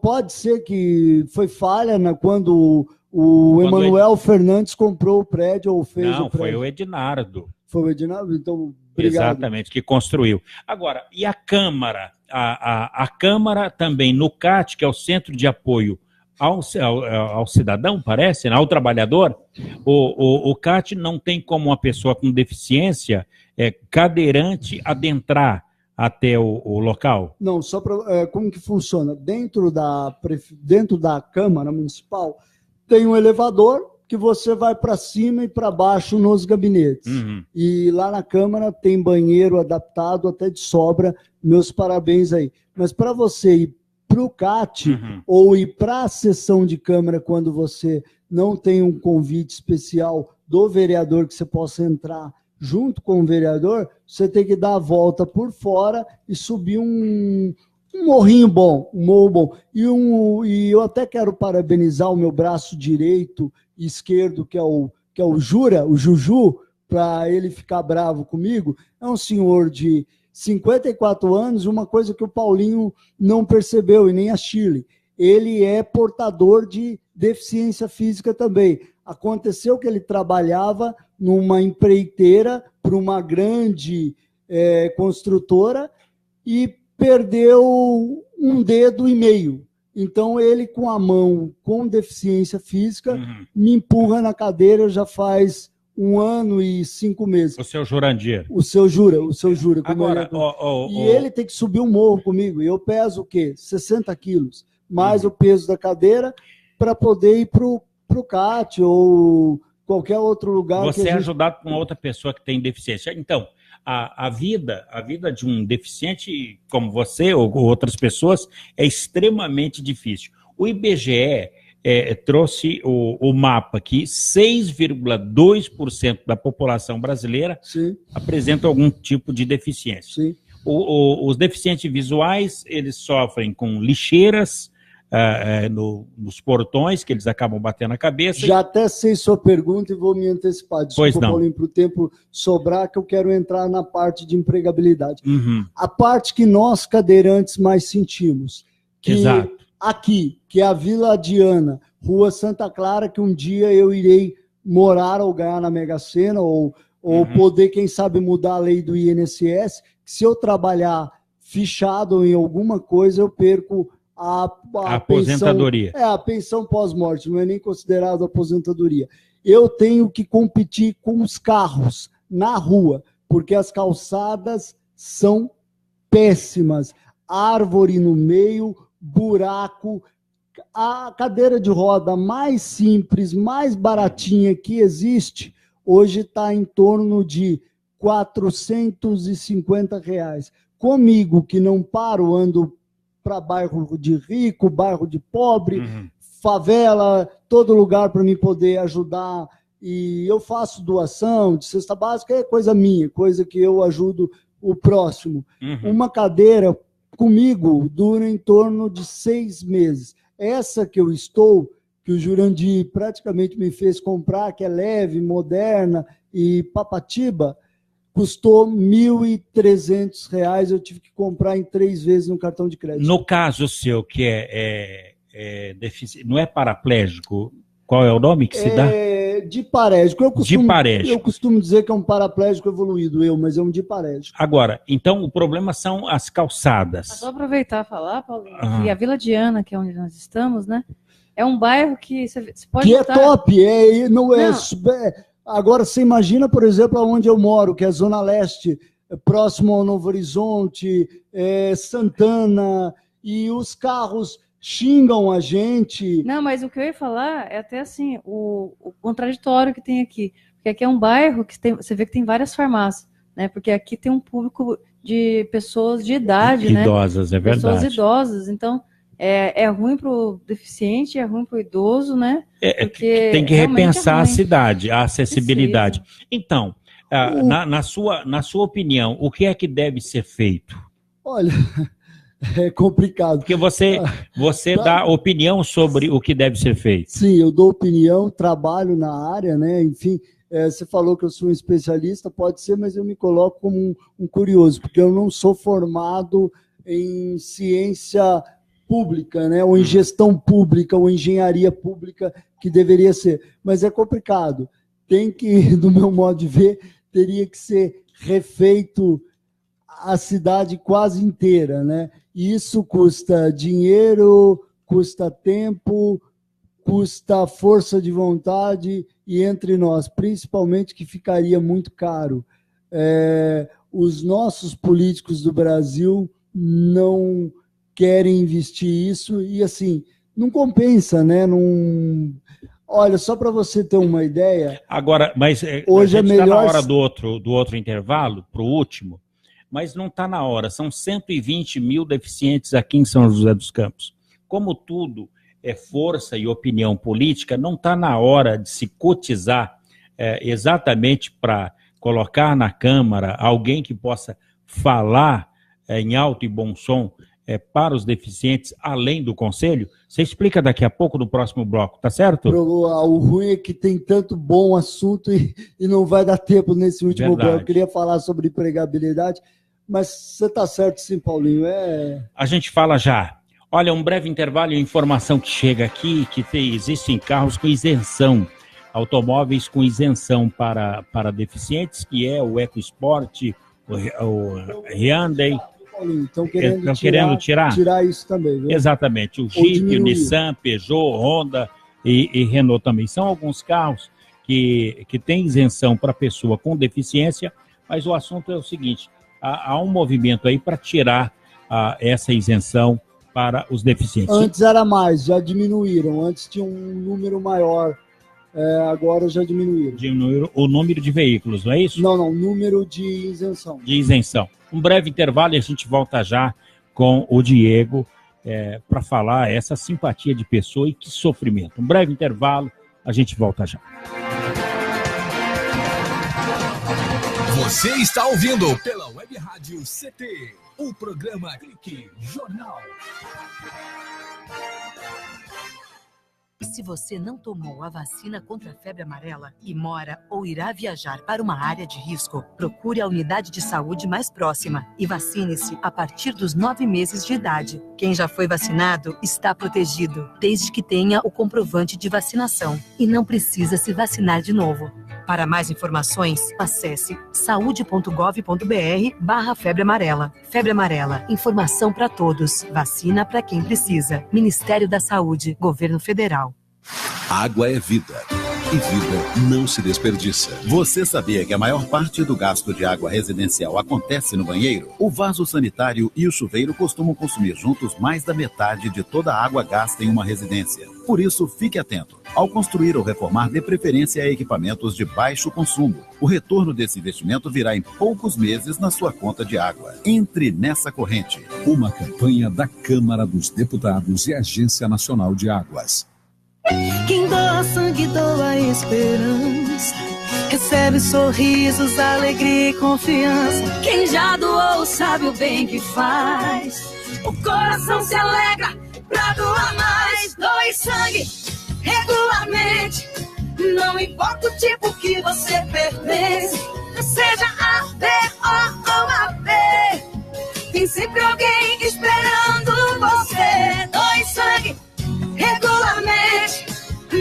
Pode ser que foi falha quando o Emanuel Fernandes comprou o prédio ou fez o prédio. Não, foi o Ednardo. Foi o Ednardo? Então, obrigado. Exatamente, que construiu. Agora, e a Câmara? A Câmara também, no CAT, que é o Centro de Apoio ao cidadão, parece, ao trabalhador, o CAT não tem como uma pessoa com deficiência cadeirante adentrar até o local? Não, só para... como que funciona? Dentro da Câmara Municipal tem um elevador que você vai para cima e para baixo nos gabinetes. E lá na Câmara tem banheiro adaptado até de sobra. Meus parabéns aí. Mas para você ir para o CAT ou ir para a sessão de Câmara quando você não tem um convite especial do vereador que você possa entrar junto com o vereador, você tem que dar a volta por fora e subir um morrinho bom, um morro bom. E eu até quero parabenizar o meu braço direito e esquerdo, que é o Jura, o Juju, para ele ficar bravo comigo. É um senhor de 54 anos, uma coisa que o Paulinho não percebeu, e nem a Shirley. Ele é portador de deficiência física também. Aconteceu que ele trabalhava numa empreiteira para uma grande construtora e perdeu um dedo e meio. Então, ele, com a mão com deficiência física, me empurra na cadeira já faz 1 ano e 5 meses. O seu Jurandir. O seu Jura. Agora, ele tem que subir um morro comigo. E eu peso o quê? 60 quilos. Mais o peso da cadeira para poder ir para o CAT ou qualquer outro lugar. Você é ajudado por uma outra pessoa que tem deficiência. Então, a vida de um deficiente como você ou outras pessoas é extremamente difícil. O IBGE trouxe o mapa que 6,2% da população brasileira apresenta algum tipo de deficiência. Sim. Os deficientes visuais, eles sofrem com lixeiras nos portões, que eles acabam batendo a cabeça. Já até sei sua pergunta e vou me antecipar. Desculpa, Paulinho, para o tempo sobrar, que eu quero entrar na parte de empregabilidade. A parte que nós, cadeirantes, mais sentimos. Exato. Aqui, que é a Vila Diana, Rua Santa Clara, que um dia eu irei morar ou ganhar na Mega Sena, ou poder, quem sabe, mudar a lei do INSS, que se eu trabalhar fichado em alguma coisa, eu perco a aposentadoria. A pensão pós-morte, não é nem considerado aposentadoria. Eu tenho que competir com os carros na rua, porque as calçadas são péssimas. Árvore no meio, buraco. A cadeira de roda mais simples, mais baratinha que existe, hoje está em torno de R$450. Comigo, que não paro, ando para bairro de rico, bairro de pobre, favela, todo lugar para me poder ajudar. E eu faço doação de cesta básica, é coisa minha, coisa que eu ajudo o próximo. Uma cadeira comigo dura em torno de 6 meses. Essa que eu estou, que o Jurandir praticamente me fez comprar, que é leve, moderna, e Papatiba, custou R$ 1.300, eu tive que comprar em 3 vezes no cartão de crédito. No caso seu, que não é paraplégico, qual é o nome que se dá? Diparégico. Diparégico. Eu costumo dizer que é um paraplégico evoluído, mas é um diparégico. Agora, então o problema são as calçadas. Só aproveitar e falar, Paulinho, que a Vila Diana, que é onde nós estamos, né? É um bairro que você pode que notar... é top, agora você imagina, por exemplo, onde eu moro, que é a Zona Leste, próximo ao Novo Horizonte, Santana, e os carros xingam a gente. Não, mas o que eu ia falar é até assim, o contraditório que tem aqui. Porque aqui é um bairro que você vê que tem várias farmácias, né? Porque aqui tem um público de pessoas de idade, idosas, né? É verdade. Pessoas idosas, então... É ruim para o deficiente, é ruim para o idoso, né? Porque tem que repensar a cidade, a acessibilidade. Precisa. Então, na sua opinião, o que é que deve ser feito? Olha, é complicado. Porque você dá opinião sobre o que deve ser feito. Sim, eu dou opinião, trabalho na área, né? Enfim, você falou que eu sou um especialista, pode ser, mas eu me coloco como um curioso, porque eu não sou formado em ciência pública, né, ou em gestão pública, ou engenharia pública, que deveria ser. Mas é complicado. Tem que, do meu modo de ver, teria que ser refeito a cidade quase inteira, né? E isso custa dinheiro, custa tempo, custa força de vontade, e entre nós, principalmente, que ficaria muito caro. Os nossos políticos do Brasil não querem investir isso, e assim, não compensa, né? Não... Olha, só para você ter uma ideia... Agora, mas hoje a gente está na hora do outro intervalo, para o último, mas não está na hora. São 120 mil deficientes aqui em São José dos Campos. Como tudo é força e opinião política, não está na hora de se cotizar exatamente para colocar na Câmara alguém que possa falar em alto e bom som para os deficientes, além do Conselho? Você explica daqui a pouco no próximo bloco, tá certo? O ruim é que tem tanto bom assunto e não vai dar tempo nesse último bloco. Eu queria falar sobre empregabilidade, mas você tá certo sim, Paulinho. A gente fala já. Olha, um breve intervalo e informação que chega aqui, que existem carros com isenção, automóveis com isenção para deficientes, que é o EcoSport, o Hyundai. Estão querendo tirar isso também, viu? Exatamente, o Jeep, o Nissan, Peugeot, Honda e Renault também. São alguns carros que têm isenção para pessoa com deficiência, mas o assunto é o seguinte, há um movimento aí para tirar essa isenção para os deficientes. Antes era mais, já diminuíram, antes tinha um número maior, agora já diminuíram. Diminuíram o número de veículos, não é isso? Não, número de isenção. De isenção. Um breve intervalo e a gente volta já com o Diego para falar essa simpatia de pessoa e que sofrimento. Um breve intervalo, a gente volta já. Você está ouvindo pela Web Rádio CT, o programa Clique Jornal. Se você não tomou a vacina contra a febre amarela e mora ou irá viajar para uma área de risco, procure a unidade de saúde mais próxima e vacine-se a partir dos 9 meses de idade. Quem já foi vacinado está protegido, desde que tenha o comprovante de vacinação e não precisa se vacinar de novo. Para mais informações, acesse saude.gov.br/febre amarela. Febre amarela, informação para todos, vacina para quem precisa. Ministério da Saúde, Governo Federal. Água é vida. E vida não se desperdiça. Você sabia que a maior parte do gasto de água residencial acontece no banheiro? O vaso sanitário e o chuveiro costumam consumir juntos mais da metade de toda a água gasta em uma residência. Por isso, fique atento. Ao construir ou reformar, dê preferência a equipamentos de baixo consumo. O retorno desse investimento virá em poucos meses na sua conta de água. Entre nessa corrente. Uma campanha da Câmara dos Deputados e Agência Nacional de Águas. Quem doa sangue, doa esperança. Recebe sorrisos, alegria e confiança. Quem já doou sabe o bem que faz. O coração se alegra pra doar mais. Doe sangue, regularmente. Não importa o tipo que você pertence, seja A, B ou AB, tem sempre alguém esperando você. Doe sangue regularmente.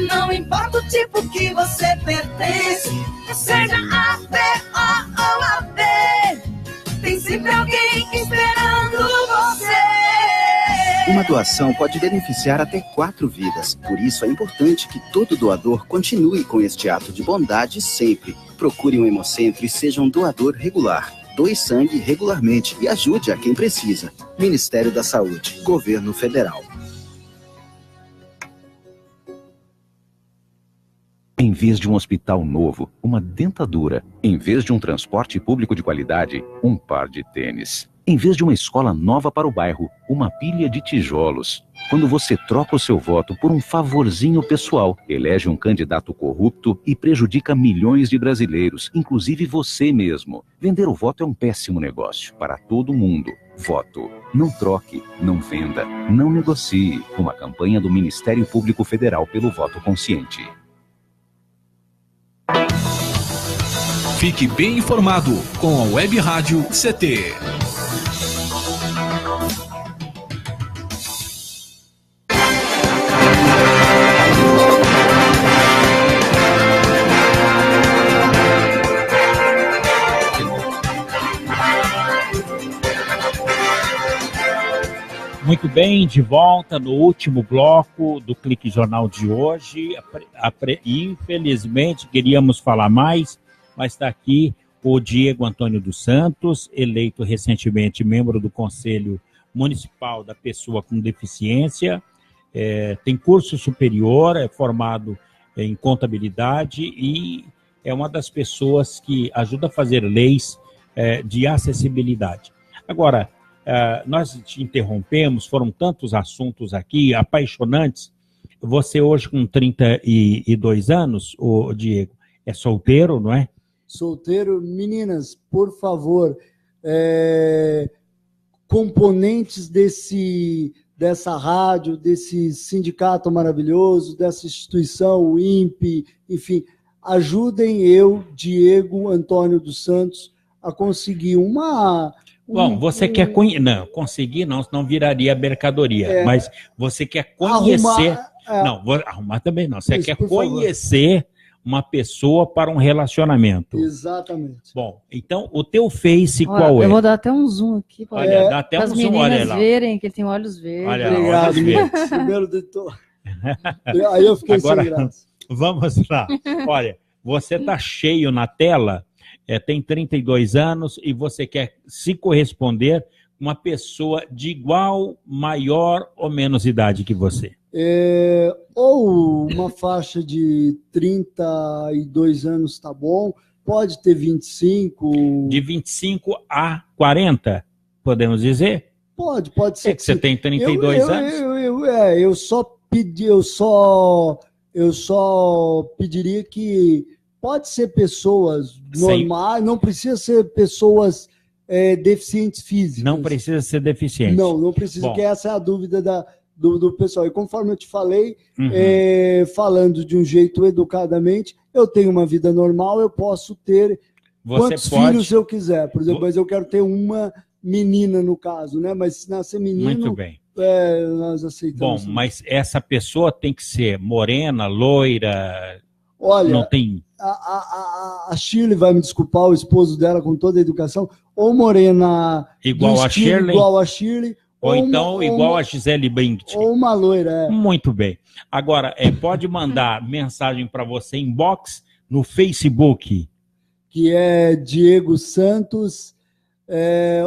Não importa o tipo que você pertence, seja A, B ou AB, tem sempre alguém esperando você. Uma doação pode beneficiar até 4 vidas. Por isso é importante que todo doador continue com este ato de bondade sempre. Procure um hemocentro e seja um doador regular. Doe sangue regularmente e ajude a quem precisa. Ministério da Saúde, Governo Federal. Em vez de um hospital novo, uma dentadura. Em vez de um transporte público de qualidade, um par de tênis. Em vez de uma escola nova para o bairro, uma pilha de tijolos. Quando você troca o seu voto por um favorzinho pessoal, elege um candidato corrupto e prejudica milhões de brasileiros, inclusive você mesmo. Vender o voto é um péssimo negócio para todo mundo. Voto. Não troque, não venda, não negocie. Uma campanha do Ministério Público Federal pelo voto consciente. Fique bem informado com a Web Rádio CT. Muito bem, de volta no último bloco do Clique Jornal de hoje. Infelizmente, queríamos falar mais, mas está aqui o Diego Antônio dos Santos, eleito recentemente membro do Conselho Municipal da Pessoa com Deficiência, tem curso superior, é formado em contabilidade e é uma das pessoas que ajuda a fazer leis de acessibilidade. Agora, nós te interrompemos, foram tantos assuntos aqui, apaixonantes. Você hoje com 32 anos, Diego, é solteiro, não é? Solteiro. Meninas, por favor, componentes dessa rádio, desse sindicato maravilhoso, dessa instituição, o INPE, enfim, ajudem eu, Diego Antônio dos Santos, a conseguir Bom, você quer não, conseguir não, senão viraria mercadoria, mas você quer conhecer... Arrumar também não, você quer conhecer uma pessoa para um relacionamento. Exatamente. Bom, então o teu Face qual é? Eu vou dar até um zoom aqui. Dá até um zoom, olha lá. Para as meninas verem que ele tem olhos verdes. Olha lá, olhos verdes. Primeiro doutor. Aí eu fiquei sem graça. Vamos lá. Olha, você tá cheio na tela, tem 32 anos e você quer se corresponder com uma pessoa de igual, maior ou menos idade que você. Ou uma faixa de 32 anos tá bom, pode ter 25. De 25 a 40, podemos dizer? Pode ser. É que você tem 32 anos. Eu só pediria que pode ser pessoas normais, não precisa ser pessoas deficientes físicas. Não precisa ser deficiente. Não precisa, que essa é a dúvida do pessoal. E conforme eu te falei, falando de um jeito educadamente, eu tenho uma vida normal, eu posso ter quantos filhos eu quiser. Por exemplo, mas eu quero ter uma menina no caso, né? Mas se nascer menino... Muito bem. Nós aceitamos. Bom, mas essa pessoa tem que ser morena, loira... Olha, não tem... a Shirley vai me desculpar, o esposo dela com toda a educação, ou morena igual a Shirley, ou então igual a Gisele Bündchen. Ou uma loira, Muito bem. Agora, pode mandar mensagem para você inbox no Facebook. Que é Diego Santos,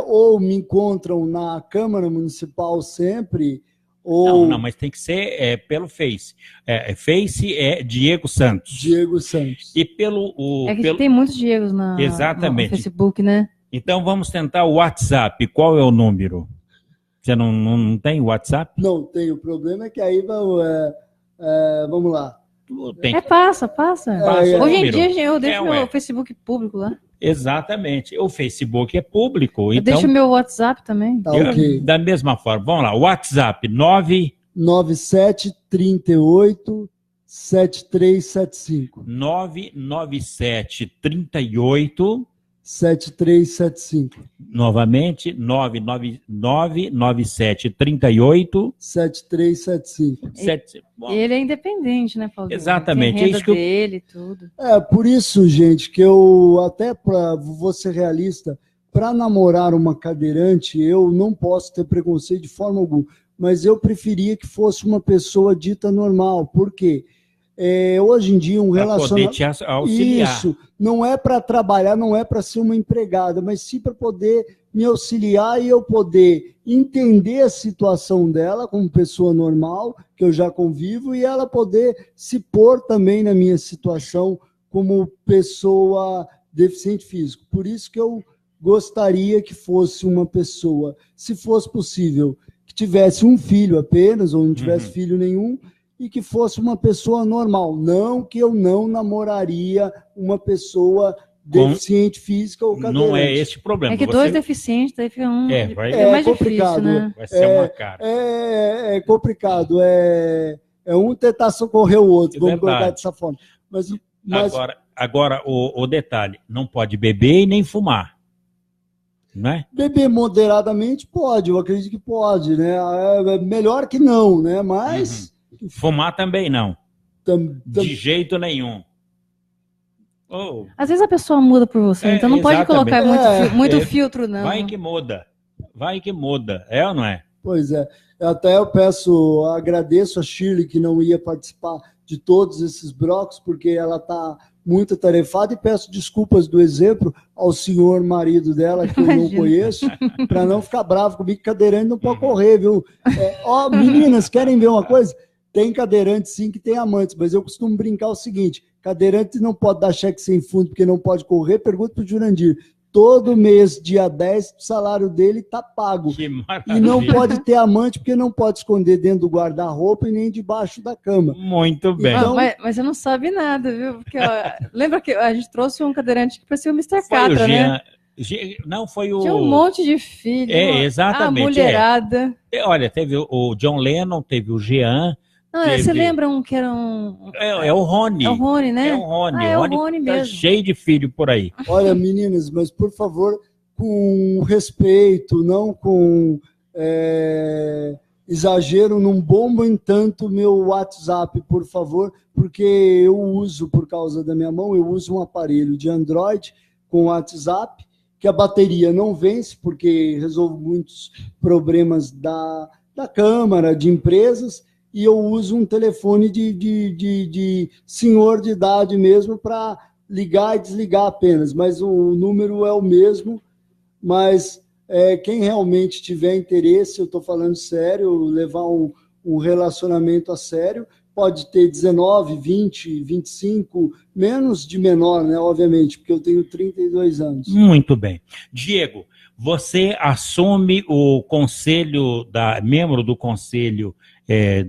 ou me encontram na Câmara Municipal sempre... Não, mas tem que ser pelo Face. Face é Diego Santos. Diego Santos. E pelo... tem muitos Diegos Exatamente. no Facebook, né? Então vamos tentar o WhatsApp. Qual é o número? Você não tem WhatsApp? Não tem. O problema é que aí vamos lá. Passa. Hoje em dia eu deixo meu ué. Facebook público lá. Exatamente. O Facebook é público. Eu deixo meu WhatsApp também. Tá, ok. Da mesma forma. Vamos lá. WhatsApp 9738 7375. 997 38 7375. Novamente, 997 38 7375. Ele é independente, né, Paulo? Exatamente. Tem renda É isso que dele, tudo. Por isso, gente, que eu, até para você realista, para namorar uma cadeirante, eu não posso ter preconceito de forma alguma, mas eu preferia que fosse uma pessoa dita normal. Por quê? Hoje em dia, um relacionamento... Para poder te auxiliar. Isso, não é para trabalhar, não é para ser uma empregada, mas sim para poder me auxiliar e eu poder entender a situação dela como pessoa normal, que eu já convivo, e ela poder se pôr também na minha situação como pessoa deficiente físico. Por isso que eu gostaria que fosse uma pessoa, se fosse possível, que tivesse um filho apenas, ou não tivesse filho nenhum, e que fosse uma pessoa normal. Não que eu não namoraria uma pessoa deficiente física ou cadeirante. Não é esse o problema. É que dois deficientes, daí fica um... É mais complicado, difícil, né? Vai ser uma cara. É complicado. É um tentar socorrer o outro, vamos colocar dessa forma. Mas Agora o detalhe, não pode beber e nem fumar. Não é? Beber moderadamente pode, eu acredito que pode, né? É melhor que não, né? Mas... Fumar também não. De jeito nenhum. Às vezes a pessoa muda por você, então não pode colocar muito filtro, não. Vai que muda. É ou não é? Pois é. Até eu agradeço a Shirley que não ia participar de todos esses blocos, porque ela está muito atarefada, e peço desculpas do exemplo ao senhor marido dela, que eu não conheço, para não ficar bravo comigo, que cadeirante não pode correr, viu? Meninas, querem ver uma coisa? Tem cadeirante sim que tem amantes, mas eu costumo brincar o seguinte: cadeirante não pode dar cheque sem fundo porque não pode correr. Pergunta pro Jurandir. Todo mês, dia 10, o salário dele tá pago. Que maravilha. E não pode ter amante porque não pode esconder dentro do guarda-roupa e nem debaixo da cama. Muito bem. Então, mas você não sabe nada, viu? Porque lembra que a gente trouxe um cadeirante que parecia o Mr. Catra, né? Não, foi o... Tinha um monte de filhos. Exatamente. A mulherada. Olha, teve o John Lennon, teve o Jean. Você lembra um que era um... É o Rony. É o Rony, né? É o Rony. É o Rony mesmo. Tá cheio de filho por aí. Olha, meninas, mas por favor, com respeito, não com exagero, não bombem tanto meu WhatsApp, por favor, porque eu uso, por causa da minha mão, eu uso um aparelho de Android com WhatsApp, que a bateria não vence, porque resolve muitos problemas da Câmara, de empresas, e eu uso um telefone de senhor de idade mesmo para ligar e desligar apenas, mas o número é o mesmo, mas quem realmente tiver interesse, eu estou falando sério, levar um relacionamento a sério, pode ter 19, 20, 25, menos de menor, né, obviamente, porque eu tenho 32 anos. Muito bem. Diego, você assume o conselho, membro do conselho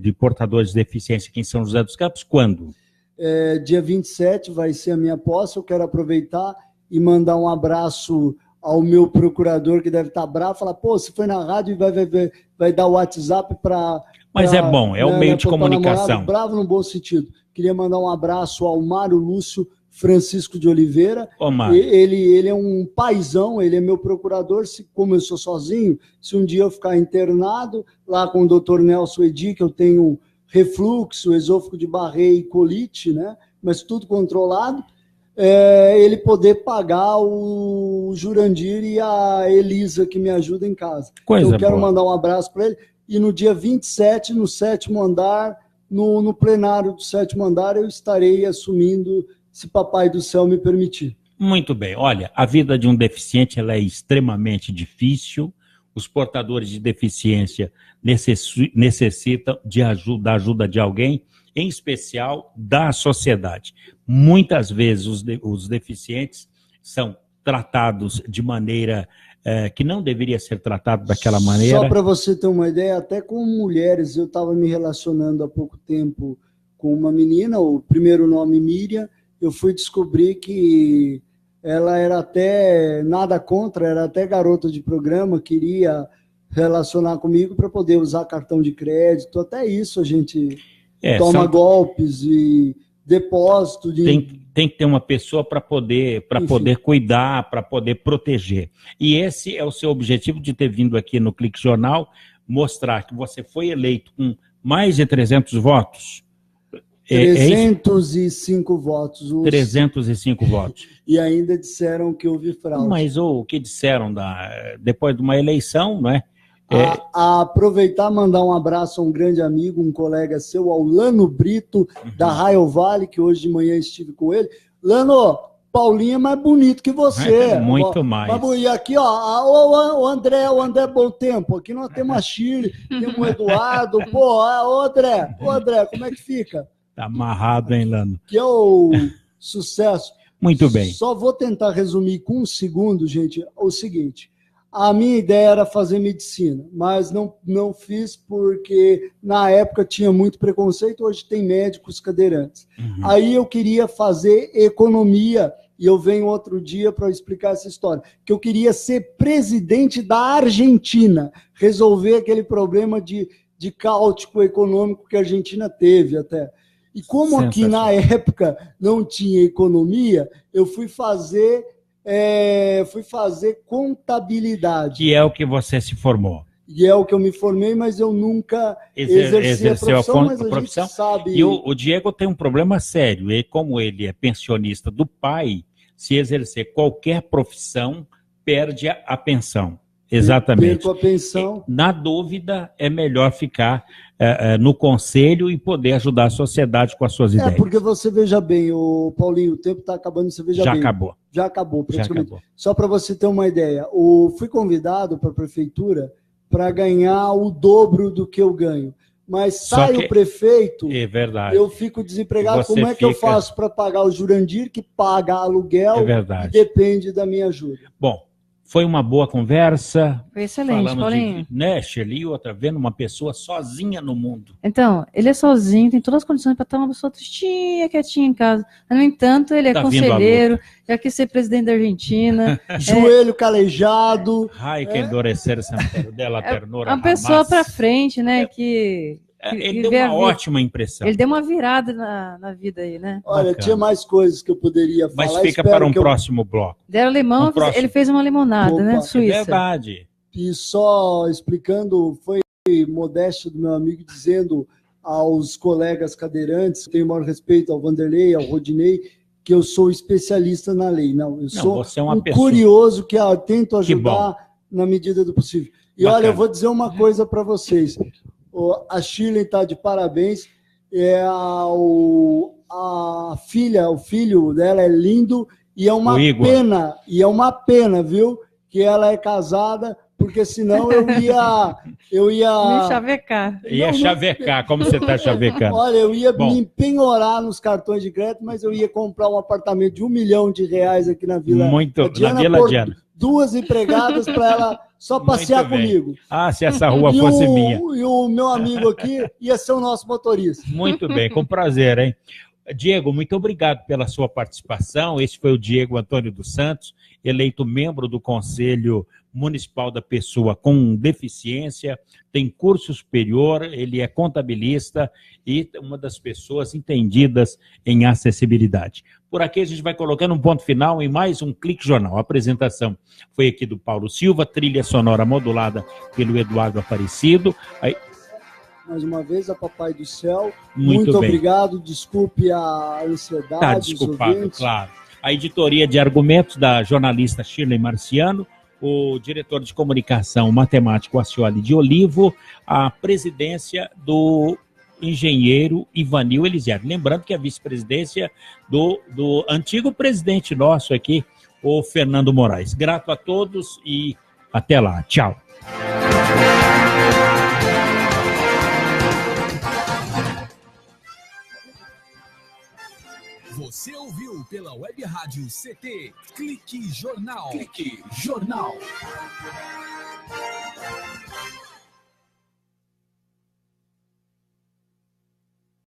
de portadores de deficiência aqui em São José dos Campos, quando? Dia 27 vai ser a minha posse. Eu quero aproveitar e mandar um abraço ao meu procurador, que deve estar bravo, falar, você foi na rádio e vai dar o WhatsApp para... Mas é bom, é o meio de comunicação. Namorado, bravo no bom sentido. Queria mandar um abraço ao Mário Lúcio Francisco de Oliveira. Ele é um paizão, ele é meu procurador. Como eu sou sozinho, se um dia eu ficar internado lá com o Dr. Nelson Edi, que eu tenho refluxo, esôfago de Barré e colite, né? Mas tudo controlado, ele poder pagar o Jurandir e a Elisa, que me ajuda em casa. Coisa então, eu quero boa. mandar um abraço para ele. E no dia 27, no 7º andar, no plenário do 7º andar, eu estarei assumindo, se Papai do Céu me permitir. Muito bem. Olha, a vida de um deficiente ela é extremamente difícil. Os portadores de deficiência necessitam da ajuda de alguém, em especial da sociedade. Muitas vezes os deficientes são tratados de maneira que não deveria ser tratado daquela maneira. Só para você ter uma ideia, até com mulheres, eu estava me relacionando há pouco tempo com uma menina, o primeiro nome Miriam, eu fui descobrir que ela era até, nada contra, era até garota de programa, queria relacionar comigo para poder usar cartão de crédito, até isso a gente... toma golpes e depósito de... Tem que ter uma pessoa para poder cuidar, para poder proteger. E esse é o seu objetivo de ter vindo aqui no Clique Jornal, mostrar que você foi eleito com mais de 300 votos. 305 votos. 305 votos. E ainda disseram que houve fraude. Mas o que disseram depois de uma eleição, não é? Aproveitar e mandar um abraço a um grande amigo, um colega seu, ao Lano Brito, da Raio Vale, que hoje de manhã estive com ele. Lano, Paulinho é mais bonito que você. Muito mais. E aqui, o André Bom Tempo. Aqui nós temos a Shirley, temos o Eduardo. André, como é que fica? Tá amarrado, hein, Lano? Que é o sucesso. Muito bem. Só vou tentar resumir com um segundo, gente, o seguinte. A minha ideia era fazer medicina, mas não fiz porque na época tinha muito preconceito, hoje tem médicos cadeirantes. Aí eu queria fazer economia, e eu venho outro dia para explicar essa história, que eu queria ser presidente da Argentina, resolver aquele problema de cáutico econômico que a Argentina teve até. E como aqui na época não tinha economia, eu fui fazer contabilidade. Que é o que você se formou. E é o que eu me formei, mas eu nunca exerci a profissão, mas a gente sabe... E o Diego tem um problema sério. E como ele é pensionista do pai, se exercer qualquer profissão, perde a pensão. Exatamente. Perco a pensão. Na dúvida, é melhor ficar no conselho e poder ajudar a sociedade com as suas ideias. Porque você veja bem, Paulinho, o tempo está acabando, você veja bem. Já acabou, praticamente. Já acabou. Só para você ter uma ideia, fui convidado para a prefeitura para ganhar o dobro do que eu ganho. Mas sai o prefeito, eu fico desempregado. Como é que eu faço para pagar o Jurandir, que paga aluguel e depende da minha ajuda? Bom, foi uma boa conversa. Foi excelente, Paulinho. Shirley, outra vendo uma pessoa sozinha no mundo. Então, ele é sozinho, tem todas as condições para estar uma pessoa tristinha, quietinha em casa. No entanto, ele é conselheiro, já quis ser presidente da Argentina. Joelho calejado. Ai, que endurecer dela ternura. É uma pessoa para frente, né, que ele deu uma ótima impressão. Ele deu uma virada na vida aí, né? Olha, tinha mais coisas que eu poderia falar. Mas fica para um próximo bloco. Deram limão, ele fez uma limonada, né? Suíça. É verdade. E só explicando, foi modéstia do meu amigo dizendo aos colegas cadeirantes, tenho o maior respeito ao Vanderlei, ao Rodinei, que eu sou especialista na lei. Não, eu sou curioso que tento ajudar na medida do possível. E olha, eu vou dizer uma coisa para vocês. A Shirley está de parabéns. O filho dela é lindo e é uma pena, viu? Que ela é casada, porque senão eu ia me chavecar. Chavecar, como você está chavecando? Olha, eu ia me empenhorar nos cartões de crédito, mas eu ia comprar um apartamento de R$1 milhão aqui na Vila Diana. 2 empregadas para ela só passear comigo. Se essa rua fosse minha. E o meu amigo aqui ia ser o nosso motorista. Muito bem, com prazer, hein? Diego, muito obrigado pela sua participação. Esse foi o Diego Antônio dos Santos, eleito membro do Conselho Municipal da Pessoa com deficiência, tem curso superior, ele é contabilista e uma das pessoas entendidas em acessibilidade. Por aqui a gente vai colocando um ponto final em mais um Clique Jornal. A apresentação foi aqui do Paulo Silva, trilha sonora modulada pelo Eduardo Aparecido. Mais uma vez, a Papai do Céu, muito obrigado, desculpe a ansiedade. Está desculpado, claro. A editoria de argumentos da jornalista Shirley Marciano, o diretor de comunicação matemático Acioli de Olivo, a presidência do engenheiro Ivanil Elisiário. Lembrando que a vice-presidência do antigo presidente nosso aqui, o Fernando Moraes. Grato a todos e até lá. Tchau. Você ouviu pela Web Rádio CT Clique Jornal. Clique Jornal.